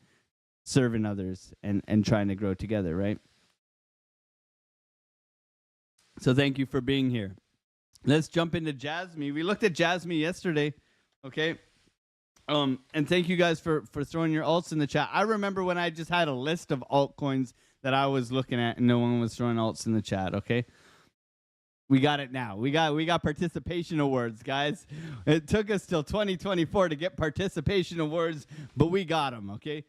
serving others, and trying to grow together, right? So thank you for being here. Let's jump into Jasmy. We looked at Jasmy yesterday, okay? And thank you guys for throwing your alts in the chat. I remember when I just had a list of altcoins that I was looking at and no one was throwing alts in the chat, okay? We got it now. We got participation awards, guys. It took us till 2024 to get participation awards, but we got them, okay?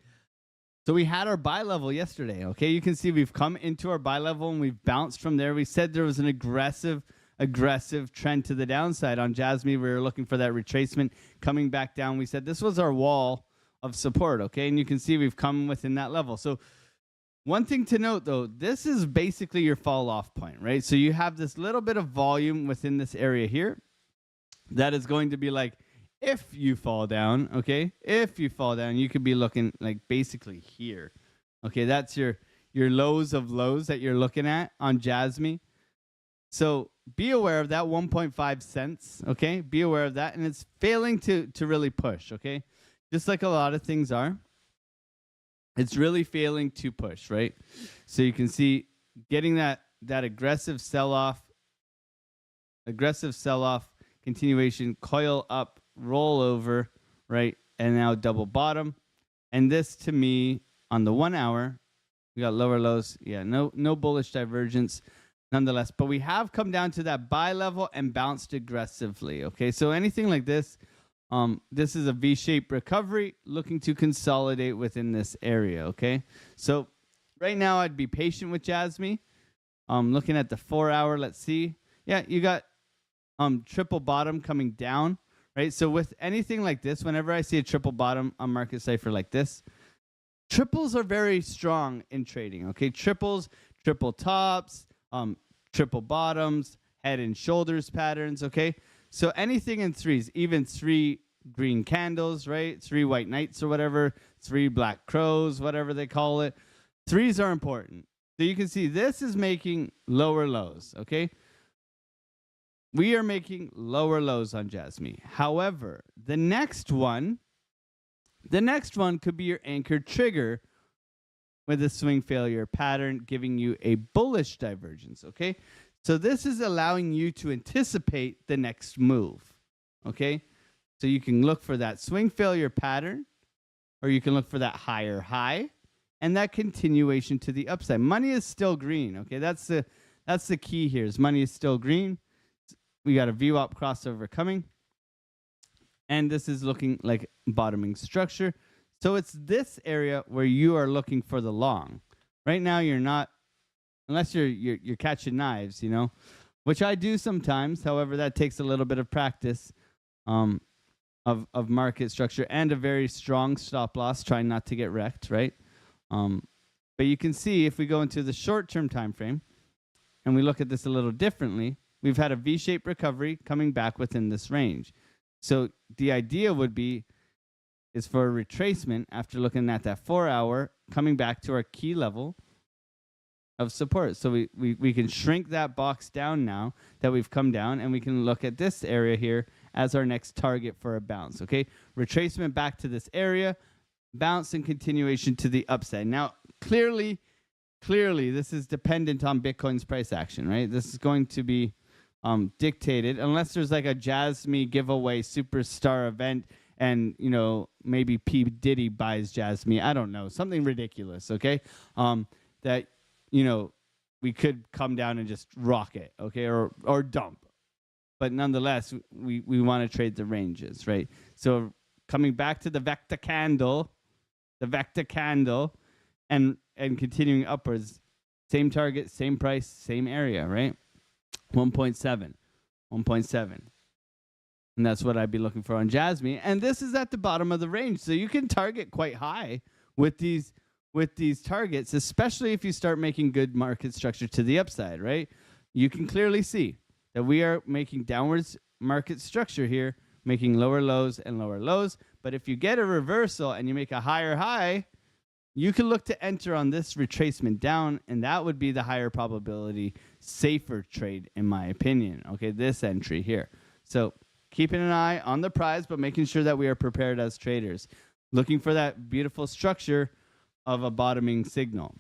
So we had our buy level yesterday, okay? You can see we've come into our buy level and we've bounced from there. We said there was an aggressive trend to the downside on Jasmy. We were looking for that retracement coming back down. We said this was our wall of support, okay? And you can see we've come within that level. So one thing to note, though, this is basically your fall off point, right? So you have this little bit of volume within this area here that is going to be like, if you fall down, okay? If you fall down, you could be looking like basically here, okay? That's your lows of lows that you're looking at on Jasmy. So be aware of that 1.5 cents, okay? Be aware of that. And it's failing to really push, okay? Just like a lot of things are. It's really failing to push, right? So you can see getting that aggressive sell-off, continuation, coil up, roll over, right? And now double bottom. And this to me on the 1 hour, we got lower lows. Yeah, no bullish divergence nonetheless. But we have come down to that buy level and bounced aggressively. Okay, so anything like this, this is a V-shaped recovery looking to consolidate within this area. Okay, so right now I'd be patient with Jasmy. Looking at the 4 hour, let's see. Yeah, you got triple bottom coming down. Right, so with anything like this, whenever I see a triple bottom on market cipher like this, triples are very strong in trading. Okay, triples, triple tops, triple bottoms, head and shoulders patterns. Okay, so anything in threes, even 3 green candles, right? 3 white knights or whatever, 3 black crows, whatever they call it. Threes are important. So you can see this is making lower lows. Okay. We are making lower lows on Jasmy. However, the next one could be your anchored trigger with a swing failure pattern giving you a bullish divergence, okay? So this is allowing you to anticipate the next move, okay? So you can look for that swing failure pattern, or you can look for that higher high and that continuation to the upside. Money is still green, okay? That's the key here is money is still green. We got a VWAP crossover coming. And this is looking like bottoming structure. So it's this area where you are looking for the long. Right now you're not, unless you're catching knives, you know, which I do sometimes. However, that takes a little bit of practice of market structure and a very strong stop loss, trying not to get wrecked, right? But you can see if we go into the short-term time frame and we look at this a little differently, we've had a V-shaped recovery coming back within this range. So the idea would be is for a retracement after looking at that 4 hour coming back to our key level of support. So we can shrink that box down now that we've come down, and we can look at this area here as our next target for a bounce. Okay, retracement back to this area, bounce and continuation to the upside. Now, clearly, this is dependent on Bitcoin's price action, right? This is going to be dictated unless there's like a Jasmy giveaway superstar event and, you know, maybe P. Diddy buys Jasmy. I don't know. Something ridiculous, okay? That, you know, we could come down and just rock it, okay? Or dump. But nonetheless, we want to trade the ranges, right? So coming back to the vector candle, and continuing upwards, same target, same price, same area, right? 1.7. And that's what I'd be looking for on Jasmy. And this is at the bottom of the range. So you can target quite high with these targets, especially if you start making good market structure to the upside, right? You can clearly see that we are making downwards market structure here, making lower lows and lower lows. But if you get a reversal and you make a higher high, you can look to enter on this retracement down, and that would be the higher probability, safer trade, in my opinion. Okay, this entry here. So keeping an eye on the prize, but making sure that we are prepared as traders, looking for that beautiful structure of a bottoming signal.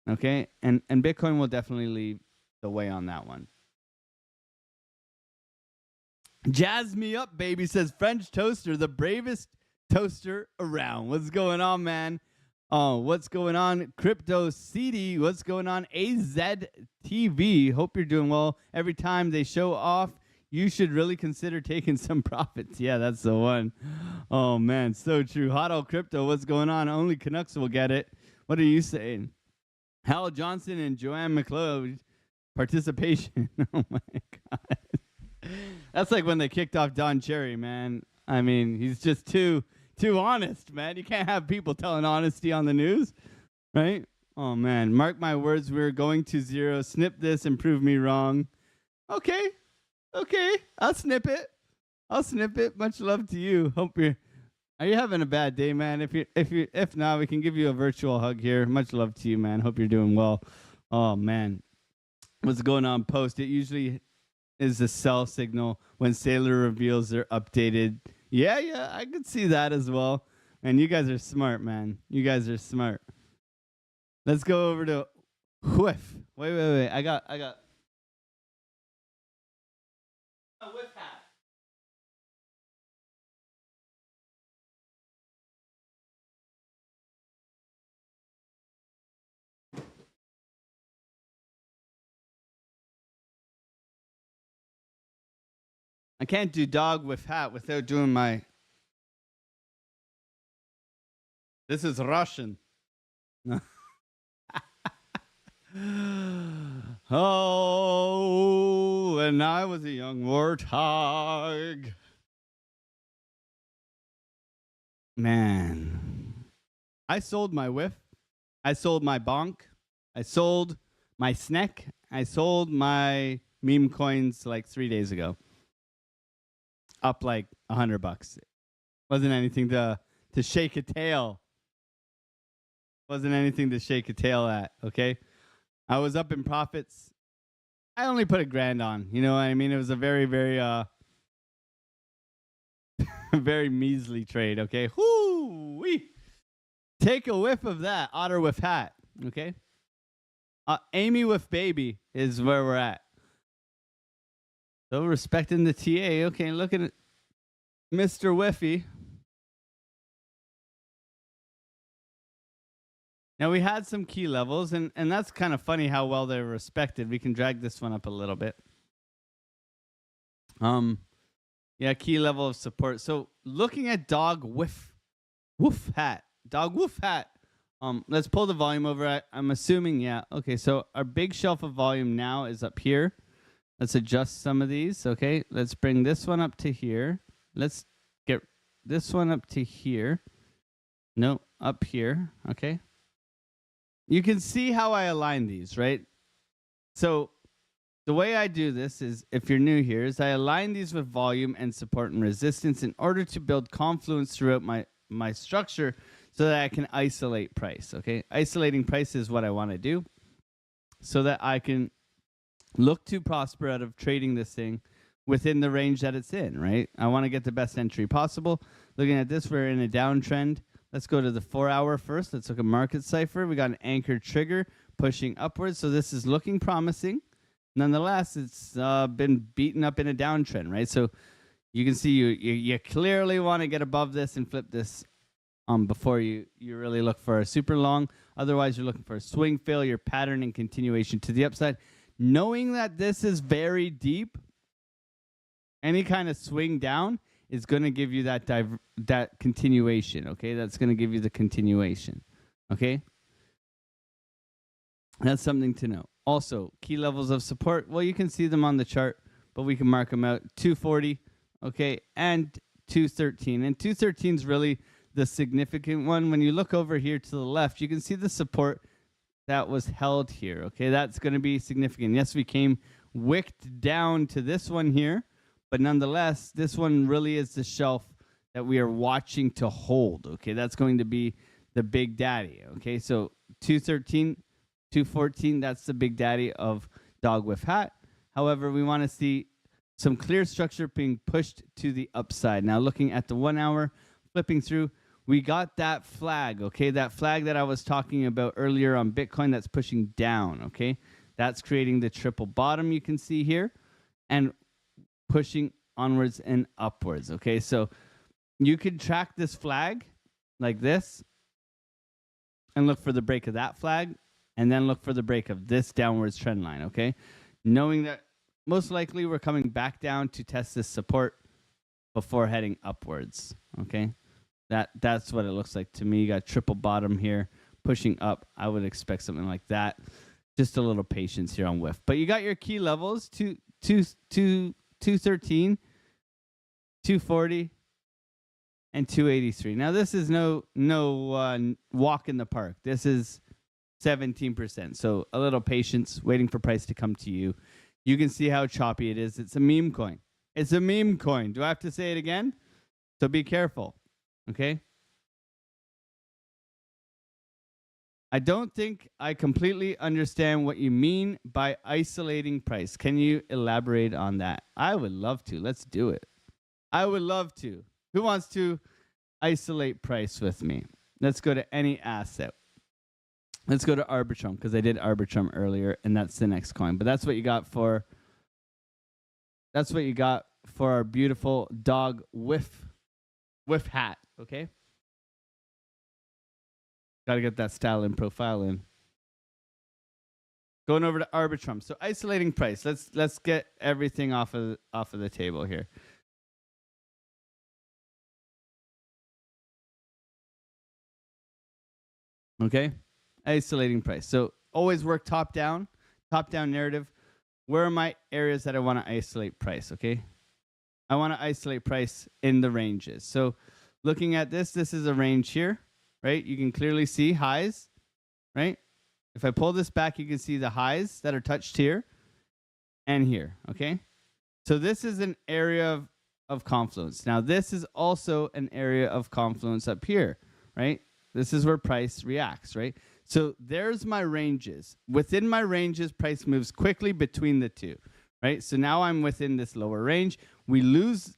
Okay, and Bitcoin will definitely lead the way on that one. Jazz me up, baby, says French Toaster, the bravest toaster around. What's going on, man? Oh, what's going on? Crypto CD, what's going on? AZTV, hope you're doing well. Every time they show off, you should really consider taking some profits. Yeah, that's the one. Oh, man, so true. Hot Crypto, what's going on? Only Canucks will get it. What are you saying? Hal Johnson and Joanne McLeod participation. Oh, my God. That's like when they kicked off Don Cherry, man. I mean, he's just too honest, man. You can't have people telling honesty on the news, right? Oh, man. Mark my words, we're going to zero. Snip this and prove me wrong. Okay. I'll snip it. Much love to you. Are you having a bad day, man? If not, we can give you a virtual hug here. Much love to you, man. Hope you're doing well. Oh, man. What's going on? Post. It usually is the sell signal when Sailor reveals their updated. Yeah, I could see that as well. And you guys are smart, man. You guys are smart. Let's go over to Whiff. Wait. I got a whiff hat. I can't do dog with hat without doing my. This is Russian. Oh, when I was a young warthog. Man. I sold my whiff. I sold my bonk. I sold my snack. I sold my meme coins like 3 days ago. Up like $100. Wasn't anything to shake a tail. Wasn't anything to shake a tail at, okay? I was up in profits. I only put $1,000 on. You know what I mean? It was a very, very very measly trade, okay? Whoo-wee. Take a whiff of that. Otter with hat, okay? Amy with baby is where we're at. So respecting the TA. Okay, looking at Mr. Whiffy. Now we had some key levels, and that's kind of funny how well they're respected. We can drag this one up a little bit. Yeah, key level of support. So looking at dog woof hat. Dog woof hat. Let's pull the volume over. I'm assuming, yeah. Okay, so our big shelf of volume now is up here. Let's adjust some of these, okay? Let's bring this one up to here. Let's get this one up to here. No, up here, okay? You can see how I align these, right? So the way I do this is, if you're new here, is I align these with volume and support and resistance in order to build confluence throughout my structure so that I can isolate price, okay? Isolating price is what I want to do so that I can look to prosper out of trading this thing within the range that it's in, right? I want to get the best entry possible. Looking at this, we're in a downtrend. Let's go to the 4-hour first. Let's look at market cipher. We got an anchored trigger pushing upwards. So this is looking promising. Nonetheless, it's been beaten up in a downtrend, right? So you can see you clearly want to get above this and flip this before you really look for a super long. Otherwise, you're looking for a swing failure pattern and continuation to the upside. Knowing that this is very deep, any kind of swing down is going to give you that continuation, okay? That's going to give you the continuation, okay? That's something to know. Also, key levels of support. Well, you can see them on the chart, but we can mark them out. 240, okay, and 213. And 213 is really the significant one. When you look over here to the left, you can see the support that was held here, okay? That's going to be significant. Yes, we came wicked down to this one here, but nonetheless, this one really is the shelf that we are watching to hold, okay? That's going to be the big daddy, okay? So 213, 214, that's the big daddy of dog with hat. However, we want to see some clear structure being pushed to the upside. Now looking at the 1 hour, flipping through, we got that flag, okay? That flag that I was talking about earlier on Bitcoin that's pushing down, okay? That's creating the triple bottom you can see here and pushing onwards and upwards, okay? So you could track this flag like this and look for the break of that flag and then look for the break of this downwards trend line, okay? Knowing that most likely we're coming back down to test this support before heading upwards, okay? That's what it looks like to me. You got triple bottom here pushing up. I would expect something like that. Just a little patience here on WIF. But you got your key levels, 213, 240, and 283. Now this is no walk in the park. This is 17%. So a little patience, waiting for price to come to you. You can see how choppy it is. It's a meme coin. It's a meme coin. Do I have to say it again? So be careful. Okay? I don't think I completely understand what you mean by isolating price. Can you elaborate on that? I would love to. Let's do it. I would love to. Who wants to isolate price with me? Let's go to any asset. Let's go to Arbitrum because I did Arbitrum earlier and that's the next coin. But that's what you got for our beautiful dog WIF hat, okay? Got to get that style and profile in. Going over to Arbitrum. So isolating price. Let's get everything off of the table here. Okay? Isolating price. So always work top down narrative. Where are my areas that I want to isolate price, okay? I want to isolate price in the ranges. So looking at this is a range here, right? You can clearly see highs, right? If I pull this back, you can see the highs that are touched here and here, okay? So this is an area of confluence. Now, this is also an area of confluence up here, right? This is where price reacts, right? So there's my ranges. Within my ranges, price moves quickly between the two, right? So now I'm within this lower range. We lose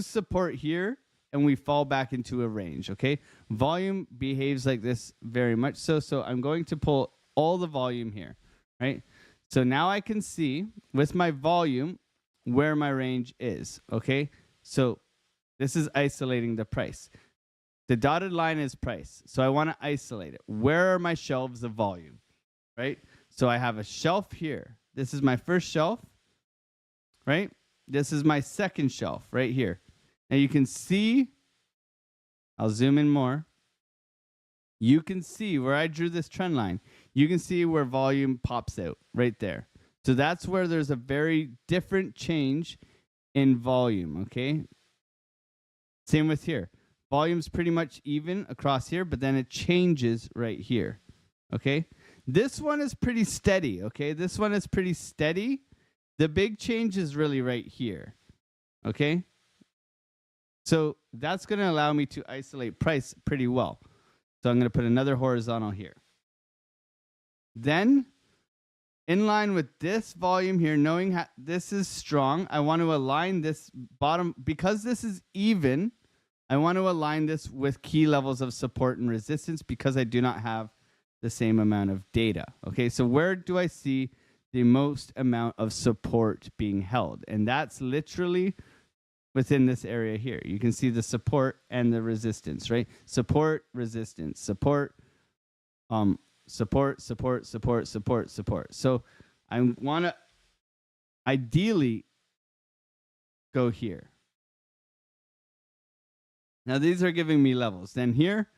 support here and we fall back into a range, okay? Volume behaves like this very much so. So I'm going to pull all the volume here, right? So now I can see with my volume where my range is, okay? So this is isolating the price. The dotted line is price. So I want to isolate it. Where are my shelves of volume, right? So I have a shelf here. This is my first shelf, right? This is my second shelf right here. Now you can see, I'll zoom in more. You can see where I drew this trend line. You can see where volume pops out right there. So that's where there's a very different change in volume, okay? Same with here. Volume's pretty much even across here, but then it changes right here, okay? This one is pretty steady, okay? This one is pretty steady. The big change is really right here, okay? So that's going to allow me to isolate price pretty well. So I'm going to put another horizontal here. Then, in line with this volume here, knowing how this is strong, I want to align this bottom, because this is even, I want to align this with key levels of support and resistance because I do not have the same amount of data. Okay, so where do I see the most amount of support being held? And that's literally within this area here. You can see the support and the resistance, right? Support, resistance, support, support. So I want to ideally go here. Now these are giving me levels. Then here,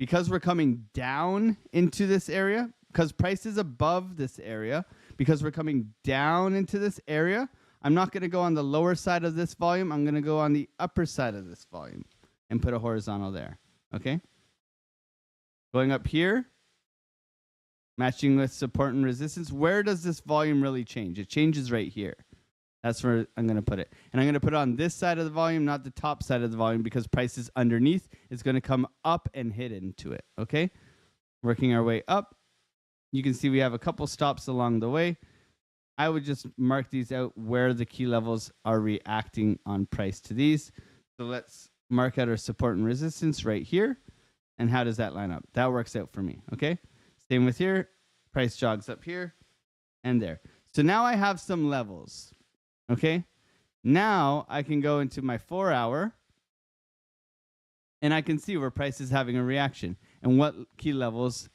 because we're coming down into this area, because price is above this area, because we're coming down into this area, I'm not going to go on the lower side of this volume. I'm going to go on the upper side of this volume and put a horizontal there. Okay? Going up here, matching with support and resistance. Where does this volume really change? It changes right here. That's where I'm going to put it. And I'm going to put it on this side of the volume, not the top side of the volume, because price is underneath. It's going to come up and hit into it. Okay? Working our way up. You can see we have a couple stops along the way. I would just mark these out where the key levels are reacting on price to these. So let's mark out our support and resistance right here. And how does that line up? That works out for me, okay? Same with here. Price jogs up here and there. So now I have some levels, okay? Now I can go into my 4 hour and I can see where price is having a reaction and what key levels,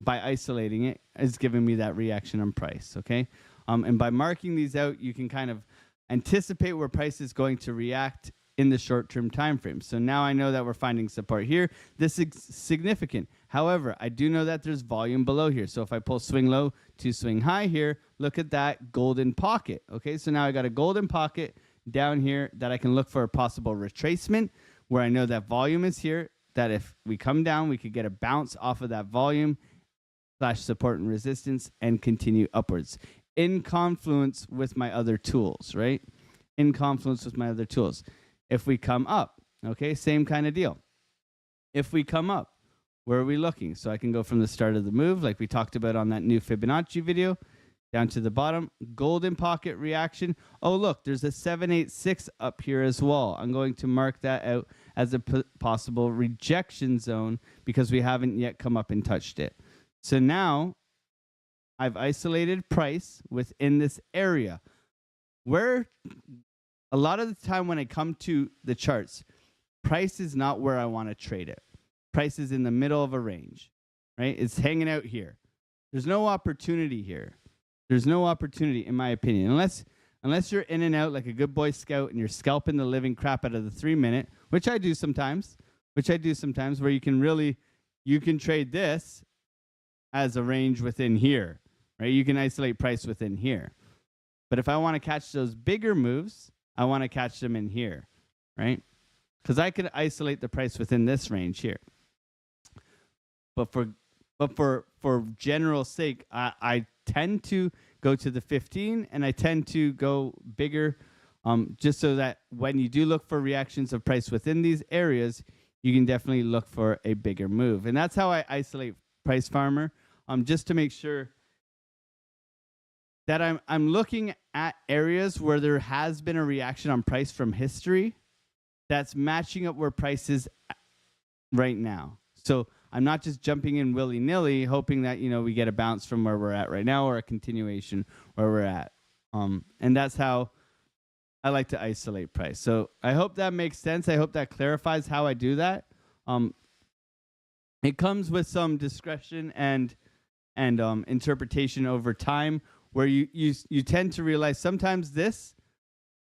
by isolating it, is giving me that reaction on price, okay? And by marking these out, you can kind of anticipate where price is going to react in the short-term time frame. So now I know that we're finding support here. This is significant. However, I do know that there's volume below here. So if I pull swing low to swing high here, look at that golden pocket. Okay, so now I got a golden pocket down here that I can look for a possible retracement where I know that volume is here, that if we come down, we could get a bounce off of that volume / support and resistance and continue upwards in confluence with my other tools, right? In confluence with my other tools. If we come up, okay, same kind of deal. If we come up, where are we looking? So I can go from the start of the move, like we talked about on that new Fibonacci video, down to the bottom, golden pocket reaction. Oh, look, there's a 786 up here as well. I'm going to mark that out as a possible rejection zone because we haven't yet come up and touched it. So now I've isolated price within this area where a lot of the time when I come to the charts, price is not where I want to trade it. Price is in the middle of a range, right? It's hanging out here. There's no opportunity here. There's no opportunity, in my opinion, unless you're in and out like a good Boy Scout and you're scalping the living crap out of the 3-minute, which I do sometimes, where you can trade this as a range within here, right? You can isolate price within here. But if I want to catch those bigger moves, I want to catch them in here, right? Because I could isolate the price within this range here. But for general sake, I tend to go to the 15 and I tend to go bigger, just so that when you do look for reactions of price within these areas, you can definitely look for a bigger move. And that's how I isolate Price Farmer, just to make sure that I'm looking at areas where there has been a reaction on price from history that's matching up where price is right now. So I'm not just jumping in willy-nilly hoping that, we get a bounce from where we're at right now or a continuation where we're at. And that's how I like to isolate price. So I hope that makes sense. I hope that clarifies how I do that. It comes with some discretion and interpretation over time, where you tend to realize sometimes this,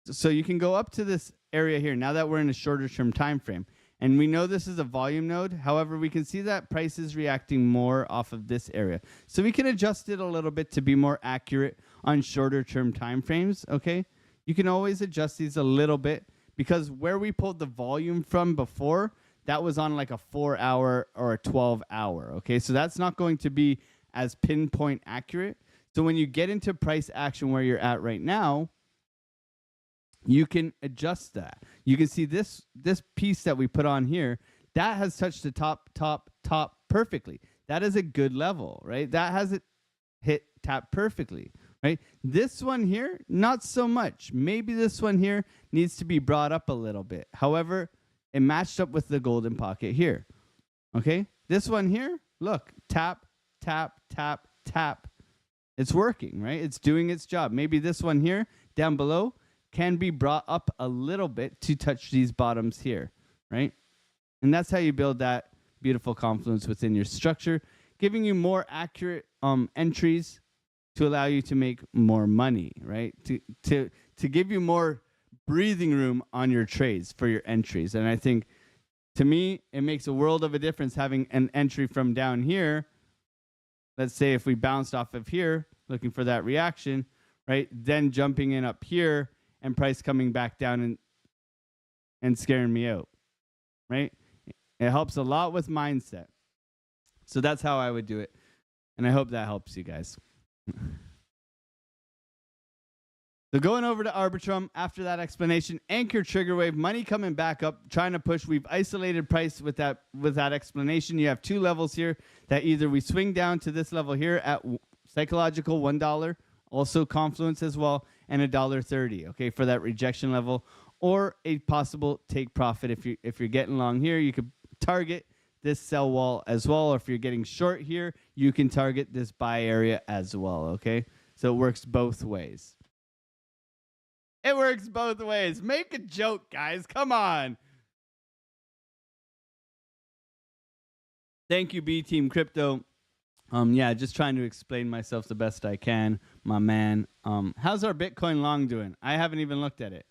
so you can go up to this area here now that we're in a shorter term time frame. And we know this is a volume node. However, we can see that price is reacting more off of this area. So we can adjust it a little bit to be more accurate on shorter term time frames, okay? You can always adjust these a little bit because where we pulled the volume from before, that was on like a 4 hour or a 12 hour, okay? So that's not going to be as pinpoint accurate. So when you get into price action where you're at right now, you can adjust that. You can see this piece that we put on here, that has touched the top perfectly. That is a good level, right? That has it hit tap perfectly, right? This one here, not so much. Maybe this one here needs to be brought up a little bit. However, it matched up with the golden pocket here, okay? This one here, look, tap, tap, tap, tap. It's working, right? It's doing its job. Maybe this one here down below can be brought up a little bit to touch these bottoms here, right? And that's how you build that beautiful confluence within your structure, giving you more accurate entries to allow you to make more money, right? To give you more breathing room on your trades for your entries. And I think, to me, it makes a world of a difference having an entry from down here. Let's say if we bounced off of here, looking for that reaction, right? Then jumping in up here and price coming back down and scaring me out, right? It helps a lot with mindset. So that's how I would do it. And I hope that helps you guys. So going over to Arbitrum, after that explanation, anchor trigger wave, money coming back up, trying to push. We've isolated price with that explanation. You have two levels here that either we swing down to this level here at psychological $1 also Confluence as well, and $1.30, okay, for that rejection level, or a possible take profit. If you're getting long here, you could target this sell wall as well, or if you're getting short here, you can target this buy area as well, okay? So it works both ways. It works both ways. Make a joke, guys. Come on. Thank you, B Team Crypto. Yeah, just trying to explain myself the best I can, my man. How's our Bitcoin long doing? I haven't even looked at it.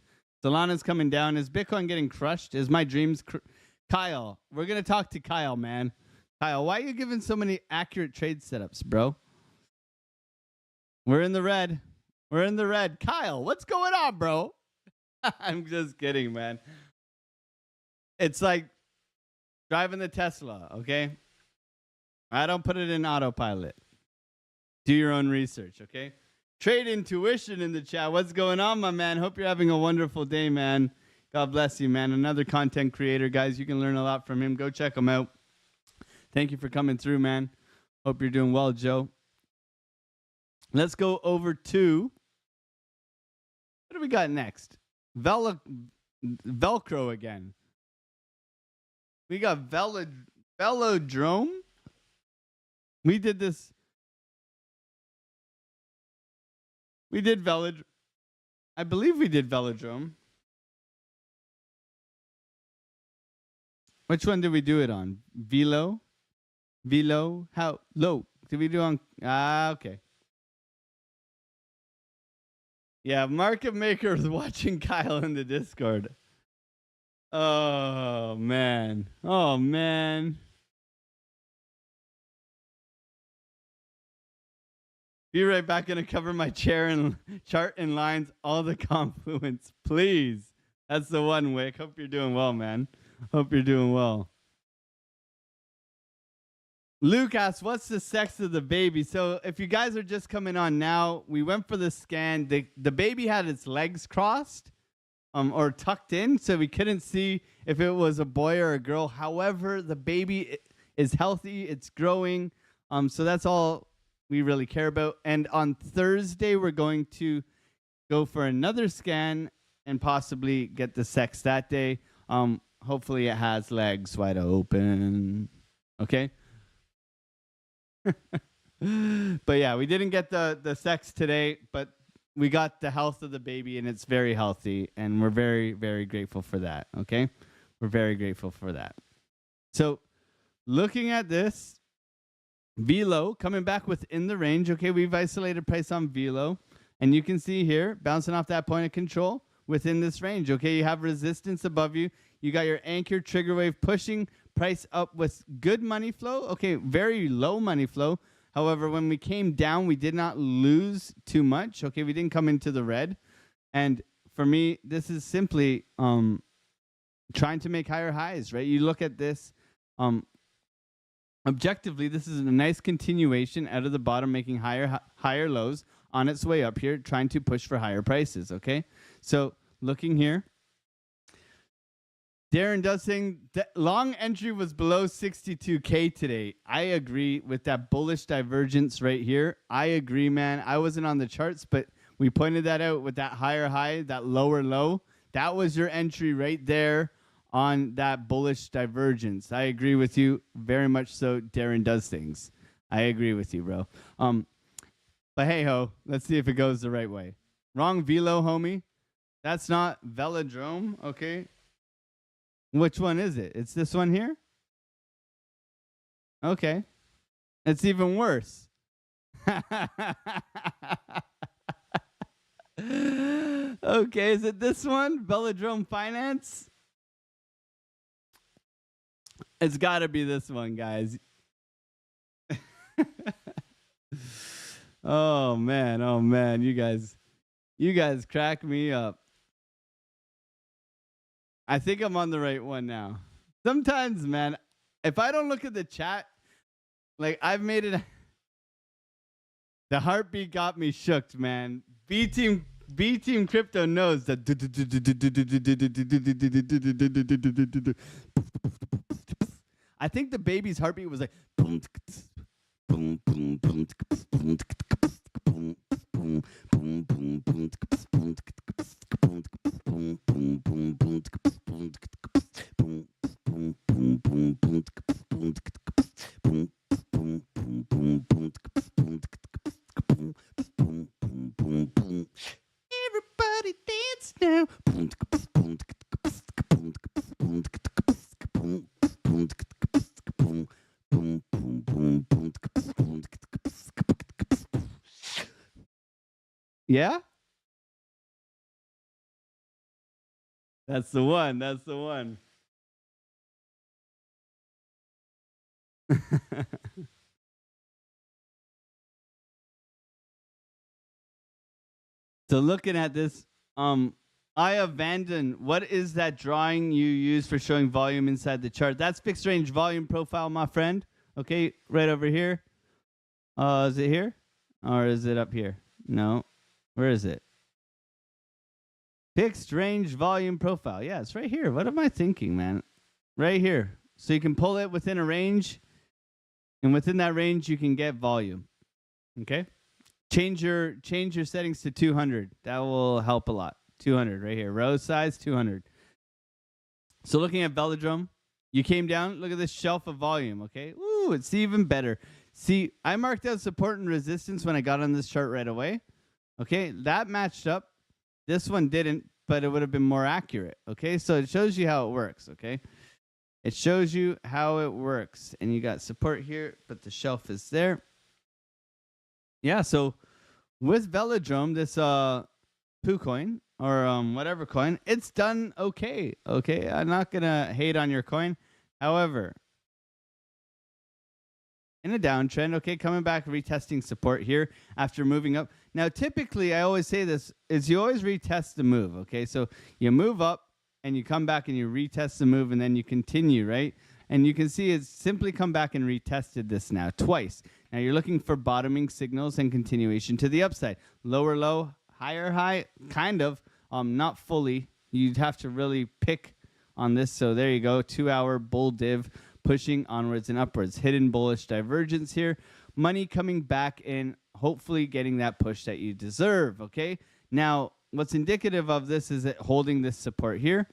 Solana's coming down. Is Bitcoin getting crushed? Is my dreams... Kyle, we're going to talk to Kyle, man. Kyle, why are you giving so many accurate trade setups, bro? We're in the red. We're in the red. Kyle, what's going on, bro? I'm just kidding, man. It's like driving the Tesla, okay? I don't put it in autopilot. Do your own research, okay? Trade Intuition in the chat. What's going on, my man? Hope you're having a wonderful day, man. God bless you, man. Another content creator, guys. You can learn a lot from him. Go check him out. Thank you for coming through, man. Hope you're doing well, Joe. Let's go over to... What do we got next? Velcro again. We got Velodrome. We did this. We did Velodrome. I believe we did Velodrome. Which one did we do it on? Velo? How low? Did we do on? Okay. Yeah, market maker is watching Kyle in the Discord. Oh, man. Oh, man. Be right back. Gonna cover my chart in lines. All the confluence, please. That's the one, Wick. Hope you're doing well, man. Hope you're doing well. Luke asks, what's the sex of the baby? So if you guys are just coming on now, we went for the scan. The baby had its legs crossed or tucked in, so we couldn't see if it was a boy or a girl. However, the baby is healthy. It's growing. So that's all we really care about. And on Thursday, we're going to go for another scan and possibly get the sex that day. Hopefully it has legs wide open. Okay? But yeah, we didn't get the sex today, but we got the health of the baby, and it's very healthy, and we're very, very grateful for that. Okay? We're very grateful for that. So looking at this, Velo coming back within the range. Okay, we've isolated price on Velo, and you can see here, bouncing off that point of control within this range. Okay, you have resistance above you. You got your anchor trigger wave pushing price up with good money flow. Okay, very low money flow. However, when we came down, we did not lose too much. Okay, we didn't come into the red. And for me, this is simply trying to make higher highs, right? You look at this. Objectively, this is a nice continuation out of the bottom, making higher lows on its way up here, trying to push for higher prices, okay? So looking here, Darren does saying that long entry was below 62K today. I agree with that bullish divergence right here. I agree, man. I wasn't on the charts, but we pointed that out with that higher high, that lower low. That was your entry right there on that bullish divergence. I agree with you very much so. Darren does things. I agree with you, bro. But hey ho, let's see if it goes the right way. Wrong velo, homie. That's not Velodrome, okay? Which one is it? It's this one here? Okay. It's even worse. Okay, is it this one? Velodrome Finance? It's got to be this one, guys. Oh man, you guys crack me up. I think I'm on the right one now. Sometimes, man, if I don't look at the chat, like I've made it. The heartbeat got me shook, man. B Team Crypto knows that. I think the baby's heartbeat was like. Yeah? That's the one. That's the one. So looking at this, I abandon. What is that drawing you use for showing volume inside the chart? That's fixed range volume profile, my friend. Okay, right over here. Is it here? Or is it up here? No. Where is it? Fixed range volume profile. Yeah, it's right here. What am I thinking, man? Right here. So you can pull it within a range, and within that range you can get volume. Okay? Change your settings to 200. That will help a lot. 200 right here. Row size 200. So looking at Velodrome, you came down. Look at this shelf of volume. Okay. Ooh, it's even better. See, I marked out support and resistance when I got on this chart right away. Okay, that matched up. This one didn't, but it would have been more accurate. Okay, so it shows you how it works. Okay, it shows you how it works, and you got support here, but the shelf is there. Yeah, so with Velodrome, this poo coin or whatever coin, it's done okay. Okay, I'm not gonna hate on your coin. However, in a downtrend, okay, coming back, retesting support here after moving up. Now, typically, I always say this, is you always retest the move, okay? So you move up, and you come back, and you retest the move, and then you continue, right? And you can see it's simply come back and retested this now twice. Now, you're looking for bottoming signals and continuation to the upside. Lower low, higher high, kind of, not fully. You'd have to really pick on this. So there you go, 2-hour bull div, pushing onwards and upwards. Hidden bullish divergence here. Money coming back in, hopefully getting that push that you deserve, okay? Now, what's indicative of this is it holding this support here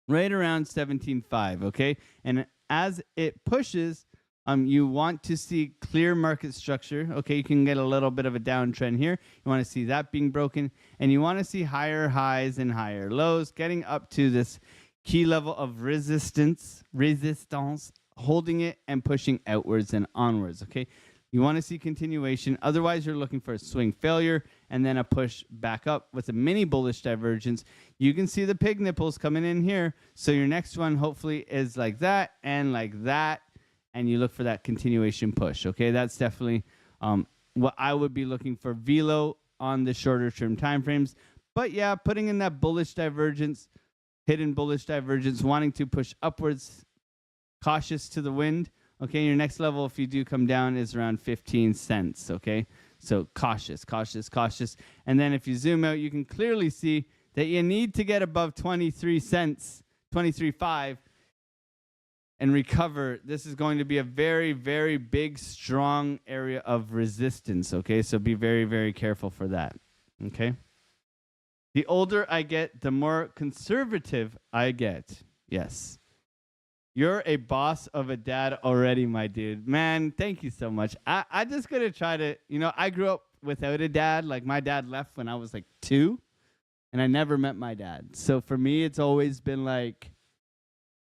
right around 17.5, okay? And as it pushes, you want to see clear market structure, okay? You can get a little bit of a downtrend here. You want to see that being broken, and you want to see higher highs and higher lows, getting up to this key level of resistance, holding it and pushing outwards and onwards, okay? You want to see continuation. Otherwise, you're looking for a swing failure and then a push back up with a mini bullish divergence. You can see the pig nipples coming in here. So your next one hopefully is like that, and you look for that continuation push, okay? That's definitely what I would be looking for velo on the shorter term time frames. But yeah, putting in that bullish divergence, hidden bullish divergence, wanting to push upwards, cautious to the wind. Okay, your next level, if you do come down, is around 15 cents. Okay, so cautious, cautious, cautious. And then if you zoom out, you can clearly see that you need to get above 23 cents, 23.5, and recover. This is going to be a very, very big, strong area of resistance. Okay, so be very, very careful for that. Okay. The older I get, the more conservative I get. Yes. You're a boss of a dad already, my dude. Man, thank you so much. I just going to try to, I grew up without a dad. Like, my dad left when I was like 2, and I never met my dad. So for me, it's always been like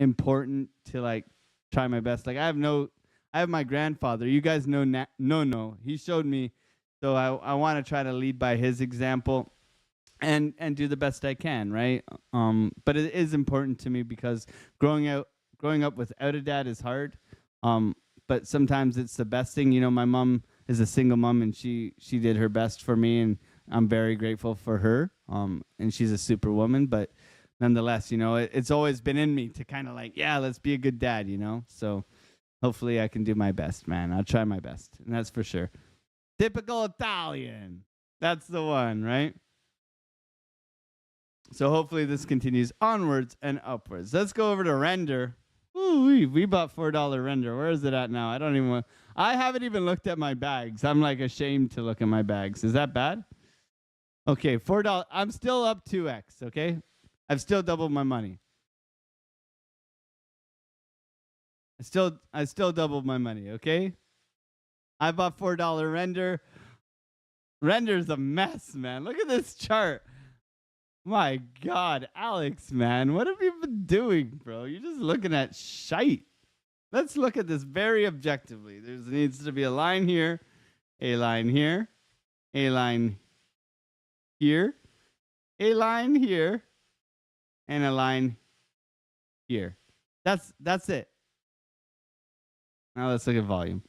important to like try my best. Like, I have my grandfather. You guys know, no. He showed me. So I want to try to lead by his example. And do the best I can, right? But it is important to me because growing up without a dad is hard. But sometimes it's the best thing. My mom is a single mom, and she did her best for me, and I'm very grateful for her. And she's a superwoman, but nonetheless, it's always been in me to kind of like, yeah, let's be a good dad, So hopefully I can do my best, man. I'll try my best, and that's for sure. Typical Italian. That's the one, right? So hopefully this continues onwards and upwards. Let's go over to render. Ooh, we bought $4 render. Where is it at now? I haven't even looked at my bags. I'm like ashamed to look at my bags. Is that bad? Okay, $4. I'm still up 2x, okay? I've still doubled my money. I still doubled my money, okay? I bought $4 render. Render's a mess, man. Look at this chart. My God, Alex, man, what have you been doing, bro? You're just looking at shite. Let's look at this very objectively. There needs to be a line here, a line here, a line here, a line here, and a line here. That's it. Now let's look at volume.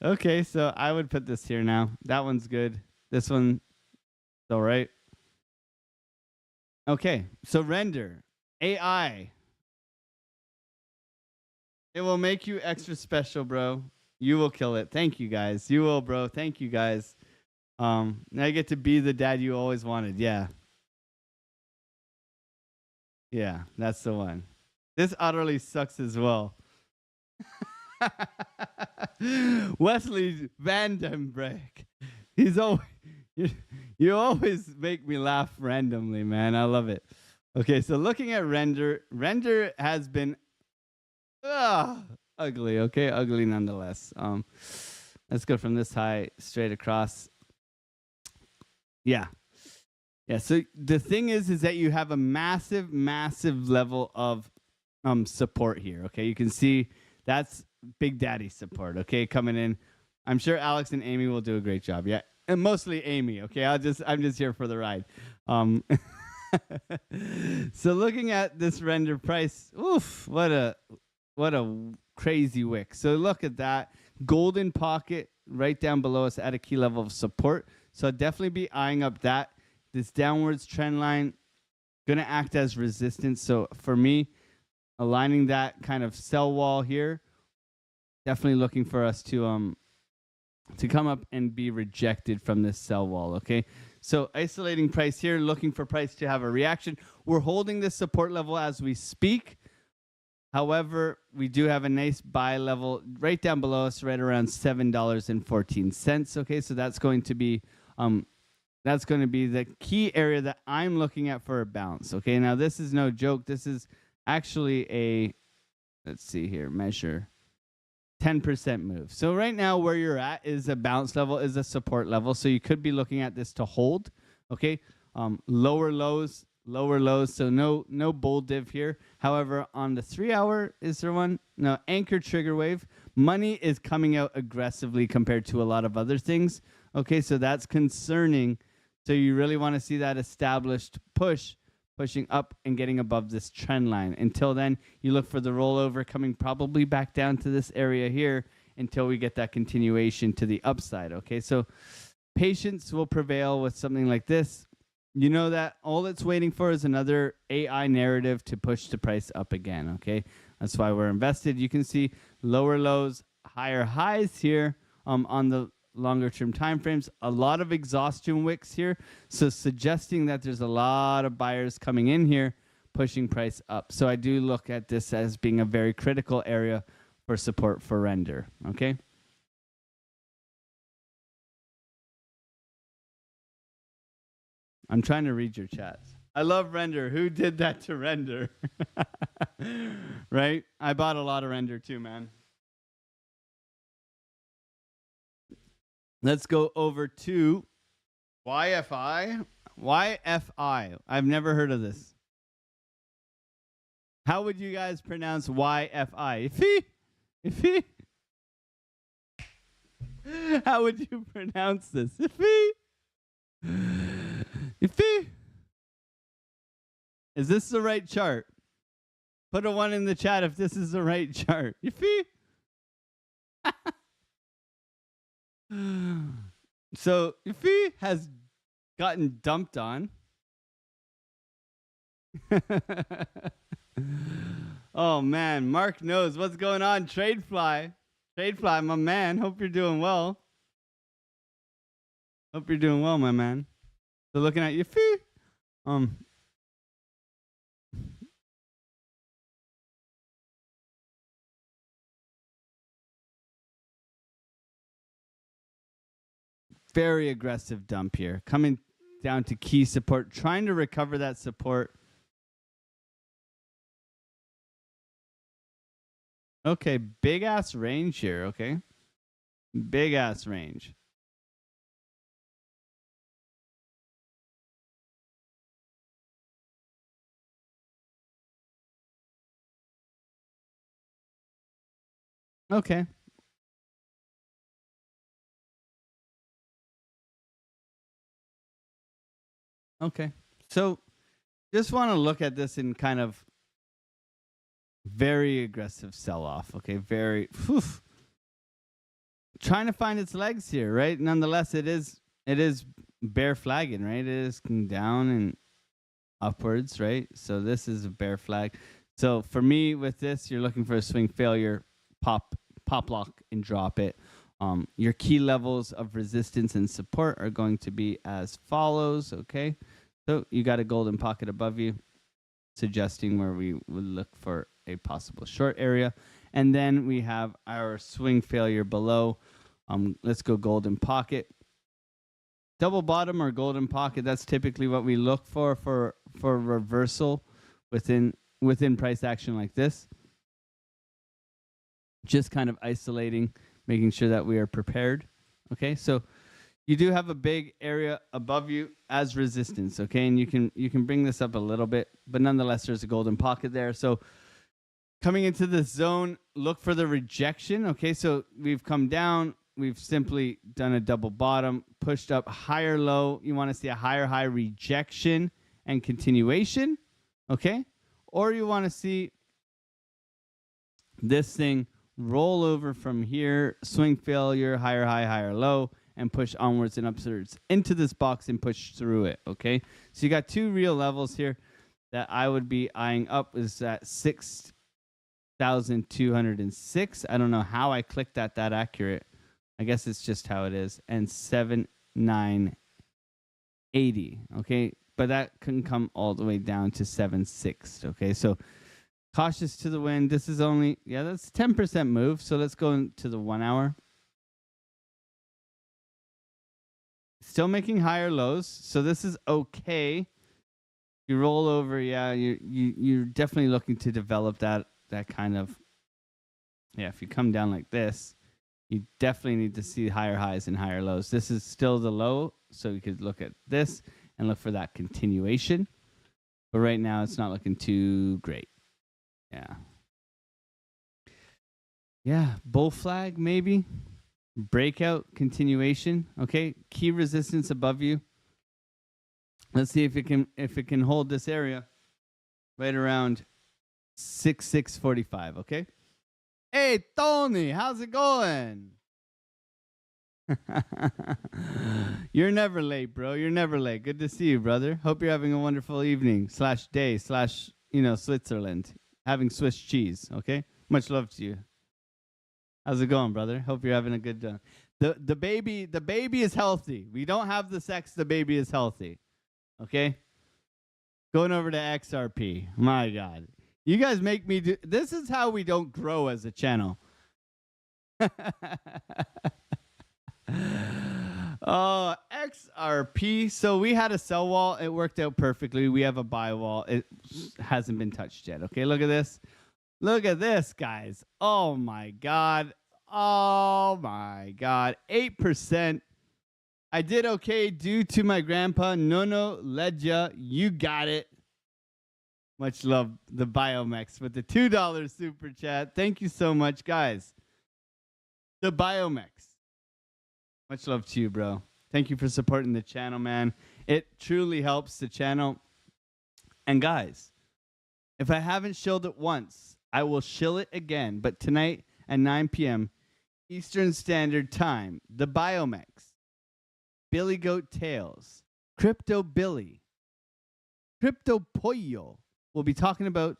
Okay, so I would put this here now. That one's good. This one's all right. Okay, so render. AI. It will make you extra special, bro. You will kill it. Thank you, guys. You will, bro. Thank you, guys. Now I get to be the dad you always wanted. Yeah. Yeah, that's the one. This utterly sucks as well. Wesley Vandenbreck. He's always you always make me laugh randomly, man. I love it. Okay, so looking at render has been ugly. Okay, ugly nonetheless. Let's go from this high straight across. Yeah. Yeah, so the thing is that you have a massive level of support here. Okay, you can see that's Big Daddy support. Okay, coming in. I'm sure Alex and Amy will do a great job. Yeah, and mostly Amy. Okay, I'm just here for the ride. So looking at this render price, oof, what a crazy wick. So look at that golden pocket right down below us at a key level of support. So I'd definitely be eyeing up that. This downwards trend line going to act as resistance. So for me, aligning that kind of sell wall here, definitely looking for us to come up and be rejected from this sell wall. Okay, so isolating price here, looking for price to have a reaction. We're holding this support level as we speak. However, we do have a nice buy level right down below us, right around $7.14. Okay, so that's going to be the key area that I'm looking at for a bounce. Okay, now this is no joke. This is actually a, let's see here, measure 10% move. So right now where you're at is a bounce level, is a support level. So you could be looking at this to hold. Okay, lower lows. So no bull div here. However, on the 3 hour, is there one? No, anchor trigger wave. Money is coming out aggressively compared to a lot of other things. Okay, so that's concerning. So you really want to see that established pushing up and getting above this trend line. Until then, you look for the rollover coming probably back down to this area here until we get that continuation to the upside. Okay, so patience will prevail with something like this. You know that all it's waiting for is another AI narrative to push the price up again. Okay, that's why we're invested. You can see lower lows, higher highs here on the longer term time frames. A lot of exhaustion wicks here, so suggesting that there's a lot of buyers coming in here pushing price up. So I do look at this as being a very critical area for support for render. Okay, I'm trying to read your chats. I love render. Who did that to render? Right, I bought a lot of render too, man. Let's go over to YFI. YFI. I've never heard of this. How would you guys pronounce YFI? Iffy? How would you pronounce this? Iffy? Is this the right chart? Put a 1 in the chat if this is the right chart. Iffy? So Iffy has gotten dumped on. Oh man, Mark knows what's going on. Tradefly, my man. Hope you're doing well. Hope you're doing well, my man. So looking at Iffy, very aggressive dump here, coming down to key support, trying to recover that support. Okay, big ass range here. Okay, big ass range. Okay. Okay. So just want to look at this in kind of very aggressive sell-off. Okay. Very trying to find its legs here, right? Nonetheless, it is bear flagging, right? It is down and upwards, right? So this is a bear flag. So for me, with this, you're looking for a swing failure, pop lock and drop it. Your key levels of resistance and support are going to be as follows. Okay, so you got a golden pocket above you, suggesting where we would look for a possible short area, and then we have our swing failure below. Let's go golden pocket. Double bottom or golden pocket, that's typically what we look for reversal within price action like this. Just kind of isolating, making sure that we are prepared. Okay, so you do have a big area above you as resistance, okay? And you can bring this up a little bit, but nonetheless, there's a golden pocket there. So coming into this zone, look for the rejection, okay? So we've come down, we've simply done a double bottom, pushed up higher low. You want to see a higher high rejection and continuation, okay? Or you want to see this thing roll over from here, swing failure, higher high, higher low, and push onwards and upwards into this box and push through it, okay? So you got two real levels here that I would be eyeing up. Is at 6,206. I don't know how I clicked that accurate. I guess it's just how it is. And 7,980, okay? But that can come all the way down to 7,600, okay? So cautious to the wind. This is only, that's 10% move. So let's go into the 1 hour. Still making higher lows. So this is okay. You roll over, you're definitely looking to develop that kind of, if you come down like this, you definitely need to see higher highs and higher lows. This is still the low, so you could look at this and look for that continuation. But right now, it's not looking too great. Yeah, bull flag maybe. Breakout, continuation. Okay, key resistance above you. Let's see if it can hold this area right around 6,645. Okay. Hey Tony, how's it going? You're never late, bro. You're never late. Good to see you, brother. Hope you're having a wonderful evening / day / Switzerland. Having Swiss cheese. Okay. Much love to you. How's it going, brother? Hope you're having a good day. The baby is healthy. We don't have the sex. The baby is healthy. Okay. Going over to XRP. My God. You guys make me do. This is how we don't grow as a channel. Oh, XRP. So we had a sell wall. It worked out perfectly. We have a buy wall. It hasn't been touched yet. Okay, look at this. Look at this, guys. Oh, my God. Oh, my God. 8%. I did okay due to my grandpa. No, Ledja. You got it. Much love, the Biomex, with the $2 super chat. Thank you so much, guys. The Biomex. Much love to you, bro. Thank you for supporting the channel, man. It truly helps the channel. And guys, if I haven't shilled it once, I will shill it again. But tonight at 9 p.m. Eastern Standard Time, the Biomex, Billy Goat Tales, Crypto Billy, Crypto Pollo. We'll be talking about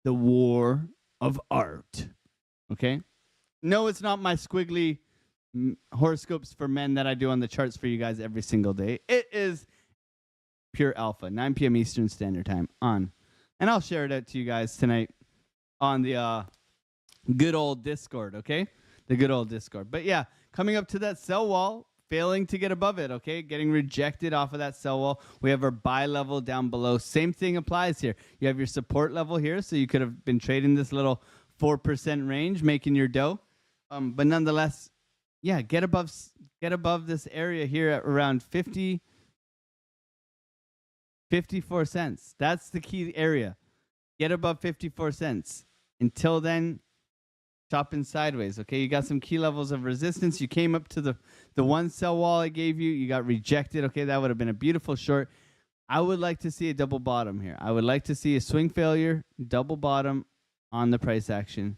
the war of art. Okay? No, it's not my squiggly horoscopes for men that I do on the charts for you guys every single day. It is pure alpha, 9 p.m. Eastern Standard Time on. And I'll share it out to you guys tonight on the good old Discord, okay? The good old Discord. But yeah, coming up to that sell wall, failing to get above it, okay? Getting rejected off of that sell wall. We have our buy level down below. Same thing applies here. You have your support level here, so you could have been trading this little 4% range, making your dough. But nonetheless, yeah, get above this area here at around 54 cents. That's the key area. Get above 54 cents. Until then, chopping sideways, okay? You got some key levels of resistance. You came up to the one sell wall I gave you. You got rejected, okay? That would have been a beautiful short. I would like to see a double bottom here. I would like to see a swing failure, double bottom on the price action,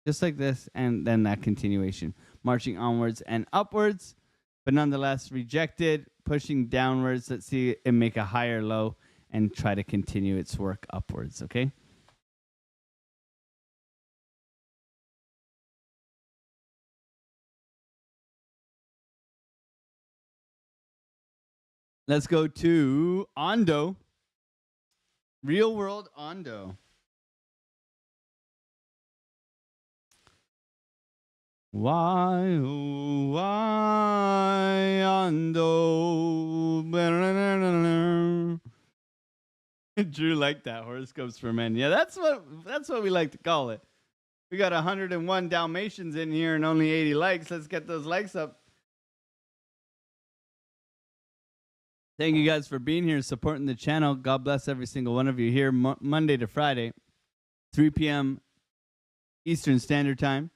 just like this, and then that continuation, marching onwards and upwards, but nonetheless rejected, pushing downwards. Let's see it make a higher low and try to continue its work upwards, okay? Let's go to Ondo. Real world Ondo. Why, oh, why, Ondo? Drew liked that. Horoscopes for men. Yeah, that's what we like to call it. We got 101 Dalmatians in here and only 80 likes. Let's get those likes up. Thank you guys for being here, supporting the channel. God bless every single one of you here Monday to Friday, 3 p.m. Eastern Standard Time.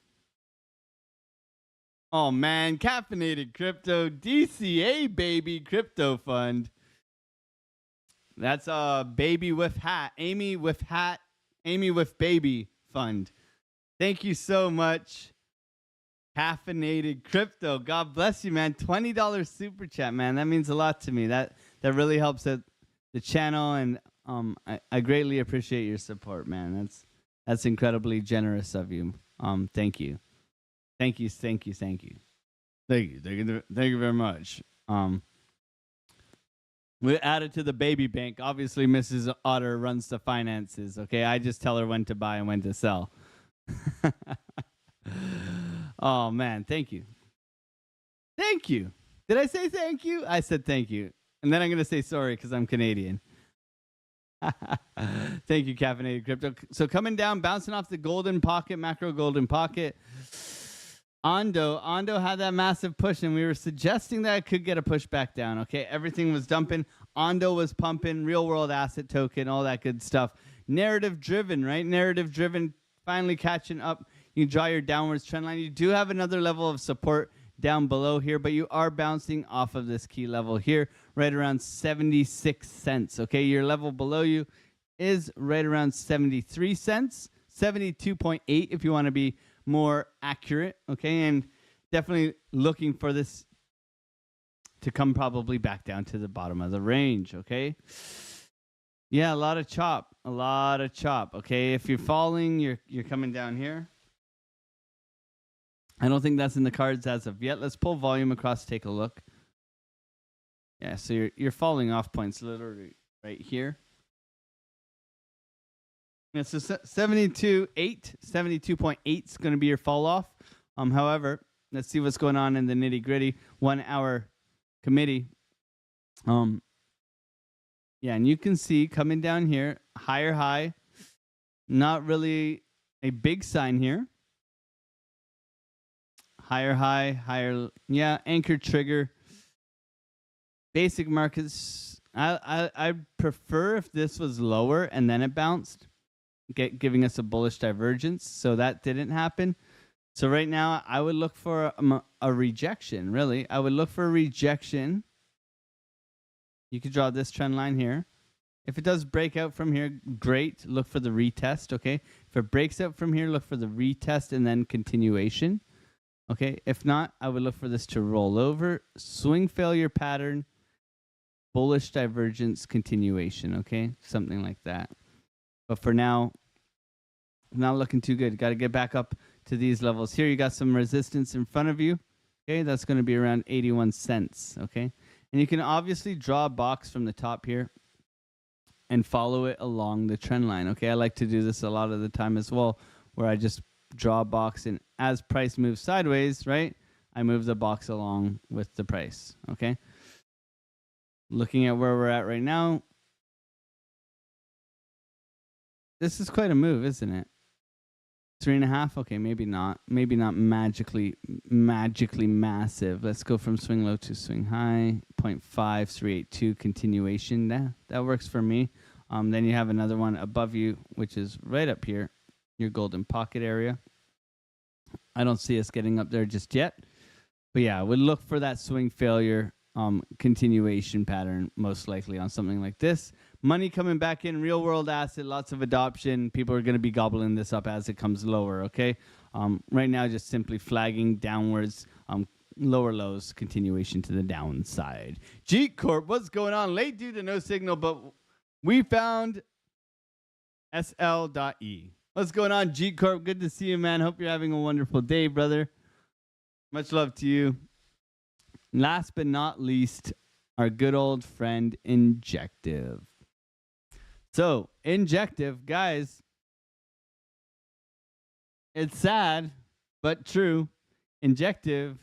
Oh, man. Caffeinated Crypto. DCA, baby. Crypto Fund. That's Baby with Hat. Amy with Hat. Amy with Baby Fund. Thank you so much. Caffeinated Crypto. God bless you, man. $20 super chat, man. That means a lot to me. That really helps the channel, and I greatly appreciate your support, man. That's incredibly generous of you. Thank you. Thank you very much. We added to the baby bank. Obviously, Mrs. Otter runs the finances. Okay, I just tell her when to buy and when to sell. Oh man, thank you. Thank you. Did I say thank you? I said thank you, and then I'm gonna say sorry because I'm Canadian. Thank you, Caffeinated Crypto. So coming down, bouncing off the golden pocket, macro golden pocket. Ondo had that massive push, and we were suggesting that it could get a push back down. Okay, everything was dumping. Ondo was pumping, real world asset token, all that good stuff. Narrative driven, right? Narrative driven, finally catching up. You draw your downwards trend line. You do have another level of support down below here, but you are bouncing off of this key level here, right around 76 cents. Okay, your level below you is right around 73 cents, 72.8 if you want to be more accurate. Okay, and definitely looking for this to come probably back down to the bottom of the range. Okay, yeah, a lot of chop. Okay, if you're falling, you're coming down here. I don't think that's in the cards as of yet. Let's pull volume across, take a look. Yeah, so you're falling off points literally right here. Yeah, so 72.8 is going to be your fall off. However, let's see what's going on in the nitty gritty 1 hour committee. Yeah, and you can see coming down here, higher high, not really a big sign here. Higher high, higher, yeah, anchor trigger. Basic markets, I prefer if this was lower and then it bounced, giving us a bullish divergence. So that didn't happen. So right now, I would look for a rejection, really. I would look for a rejection. You could draw this trend line here. If it does break out from here, great. Look for the retest, okay? If it breaks out from here, look for the retest and then continuation. Okay, if not, I would look for this to roll over, swing failure pattern, bullish divergence, continuation, okay? Something like that. But for now, not looking too good. Got to get back up to these levels. Here you got some resistance in front of you. Okay, that's going to be around 81 cents, okay? And you can obviously draw a box from the top here and follow it along the trend line, okay? I like to do this a lot of the time as well, where I just draw a box, and as price moves sideways, right, I move the box along with the price. Okay, looking at where we're at right now, this is quite a move, isn't it? 3.5. Okay, maybe not magically massive. Let's go from swing low to swing high. 0.5382 continuation. That works for me. Then you have another one above you, which is right up here, your golden pocket area. I don't see us getting up there just yet. But yeah, I would look for that swing failure continuation pattern, most likely on something like this. Money coming back in, real world asset, lots of adoption. People are going to be gobbling this up as it comes lower, okay? Right now, just simply flagging downwards, lower lows, continuation to the downside. G Corp, what's going on? Late due to no signal, but we found SL.E. What's going on, G Corp? Good to see you, man. Hope you're having a wonderful day, brother. Much love to you. Last but not least, our good old friend Injective. So, Injective, guys, it's sad, but true. Injective,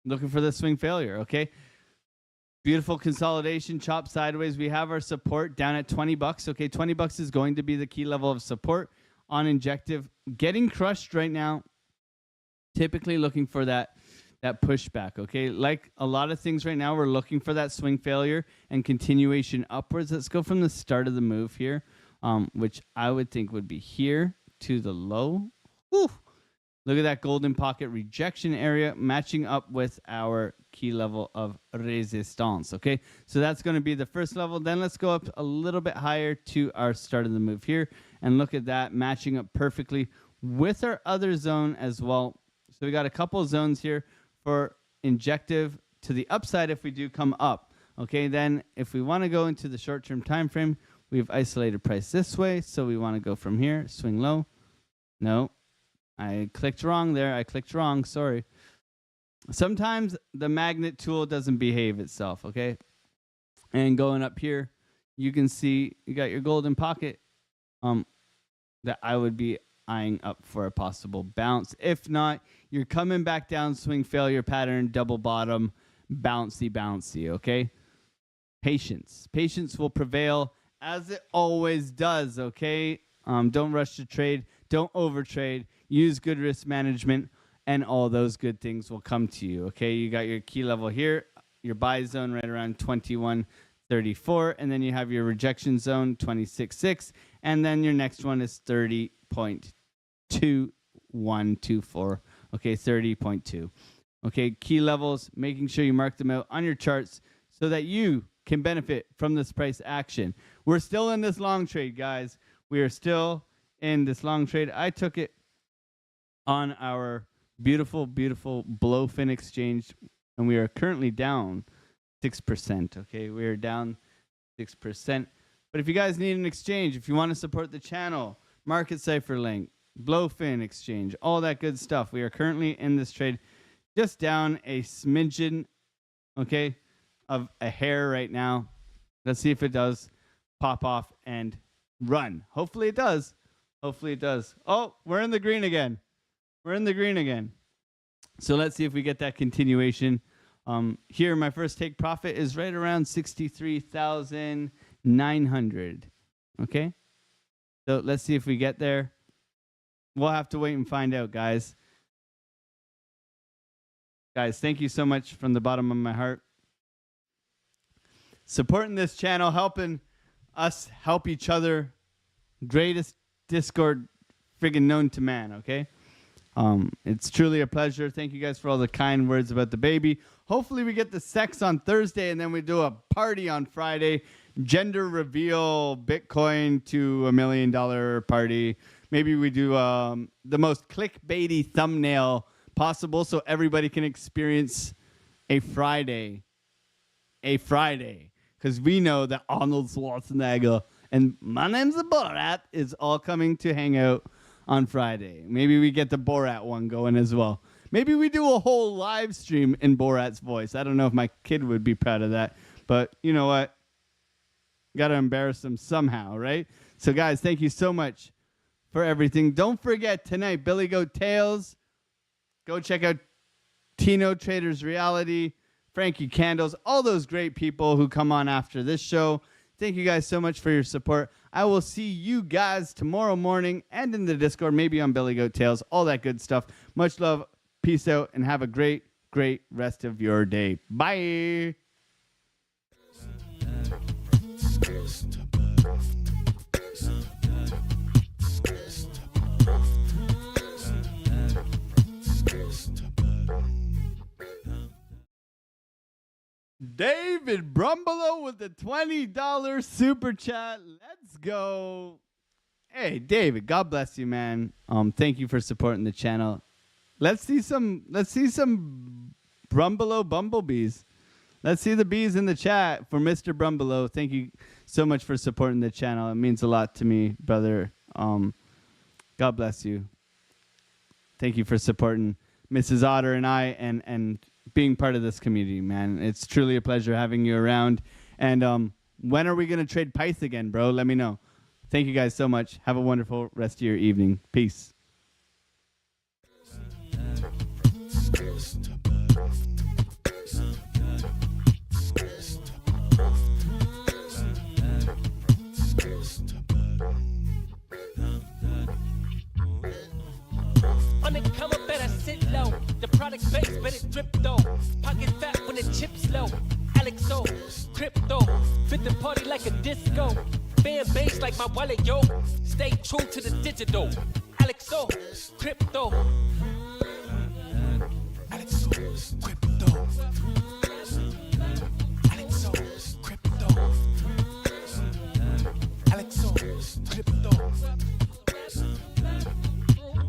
looking for the swing failure, okay? Beautiful consolidation, chop sideways. We have our support down at $20, okay? $20 is going to be the key level of support on Injective. Getting crushed right now. Typically looking for that pushback, okay? Like a lot of things right now, we're looking for that swing failure and continuation upwards. Let's go from the start of the move here, which I would think would be here to the low. Whew. Look at that golden pocket rejection area matching up with our key level of resistance, okay? So that's going to be the first level. Then let's go up a little bit higher to our start of the move here and look at that matching up perfectly with our other zone as well. So we got a couple of zones here for Injective to the upside if we do come up. Okay, then if we want to go into the short-term time frame, we've isolated price this way. So we want to go from here, swing low. No, I clicked wrong there. I clicked wrong. Sorry. Sometimes the magnet tool doesn't behave itself, okay? And going up here, you can see you got your golden pocket that I would be eyeing up for a possible bounce. If not, you're coming back down, swing failure pattern, double bottom, bouncy, okay? Patience. Patience will prevail as it always does, okay? Don't rush to trade. Don't overtrade. Use good risk management, and all those good things will come to you, okay? You got your key level here, your buy zone right around 21.34, and then you have your rejection zone, 26.6, and then your next one is 30.2124, okay, 30.2. Okay, key levels, making sure you mark them out on your charts so that you can benefit from this price action. We're still in this long trade, guys. We are still in this long trade. I took it on our beautiful, beautiful BloFin exchange, and we are currently down 6%, okay? We are down 6%. But if you guys need an exchange, if you want to support the channel, Market Cipher link, BloFin exchange, all that good stuff. We are currently in this trade just down a smidgen, okay, of a hair right now. Let's see if it does pop off and run. Hopefully it does. Hopefully it does. Oh, we're in the green again. We're in the green again. So let's see if we get that continuation. Here, my first take profit is right around 63,900. Okay? So let's see if we get there. We'll have to wait and find out, guys. Guys, thank you so much from the bottom of my heart. Supporting this channel, helping us help each other. Greatest Discord friggin' known to man, okay? It's truly a pleasure. Thank you guys for all the kind words about the baby. Hopefully we get the sex on Thursday and then we do a party on Friday. Gender reveal, Bitcoin to $1 million party. Maybe we do the most clickbaity thumbnail possible so everybody can experience a Friday. A Friday. Because we know that Arnold Schwarzenegger and my name's the Borat is all coming to hang out on Friday. Maybe we get the Borat one going as well. Maybe we do a whole live stream in Borat's voice. I don't know if my kid would be proud of that. But you know what? Got to embarrass him somehow, right? So, guys, thank you so much for everything. Don't forget tonight, Billy Goat Tales. Go check out Tino Traders Reality, Frankie Candles, all those great people who come on after this show. Thank you guys so much for your support. I will see you guys tomorrow morning and in the Discord, maybe on Billy Goat Tales, all that good stuff. Much love. Peace out and have a great, great rest of your day. Bye. David Brumbelow with the $20 super chat. Let's go. Hey, David, God bless you, man. Thank you for supporting the channel. Let's see some Brumbelow bumblebees. Let's see the bees in the chat for Mr. Brumbelow. Thank you so much for supporting the channel. It means a lot to me, brother. God bless you. Thank you for supporting Mrs. Otter and I and being part of this community, man. It's truly a pleasure having you around. And when are we going to trade Pyth again, bro? Let me know. Thank you guys so much. Have a wonderful rest of your evening. Peace. On the come up, better sit low. The product base, but it drip though. Pocket fat when the chips low. Alex O, crypto, fit the party like a disco. Fan base like my wallet, yo. Stay true to the digital. Alex O, crypto. Alex O, crypto. Alex O, crypto. Alex O, crypto.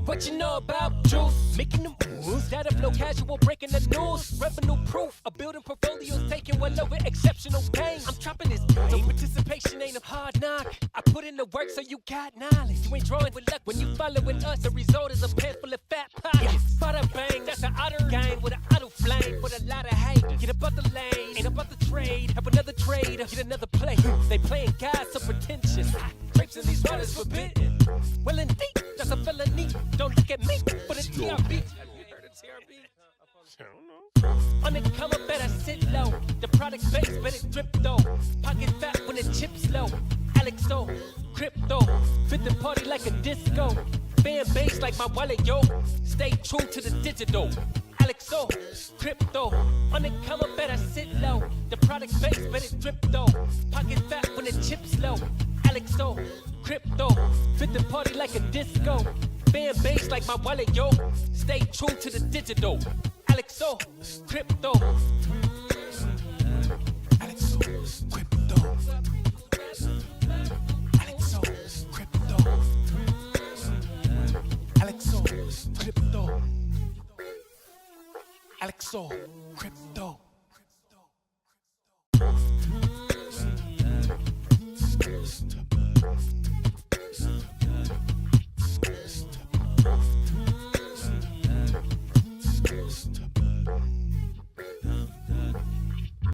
What you know about juice? Making them moves that flow casual, breaking the news. Revenue proof, a building portfolios taking well over exceptional pain. I'm trapping this game, so participation ain't a hard knock. I put in the work so you got knowledge. You ain't drawing with luck when you following us. The result is a pen full of fat pockets. Bada bang, that's an otter gang with an auto flame with a lot of hate. Get about the lane, ain't about the trade. Have another trade, get another play. They playing God so pretentious. Grapes in these waters forbidden. Well indeed, that's a felony. Don't look at me, but it's TRB. Have you heard of TRB? I don't know. On the come up, better sit low. The product base, but it drip though. Pocket fat when the chips low. Alex O, crypto, fit the party like a disco. Fan base like my wallet, yo. Stay true to the digital. Alex O, crypto. On the come up, better sit low. The product base, but it drip though. Pocket fat when the chips low. Alex O, crypto, fit the party like a disco. Fan base like my wallet, yo. Stay true to the digital. Alex O, crypto. Alex O, crypto. Alex O, crypto. Alex O, crypto. Alex O, crypto.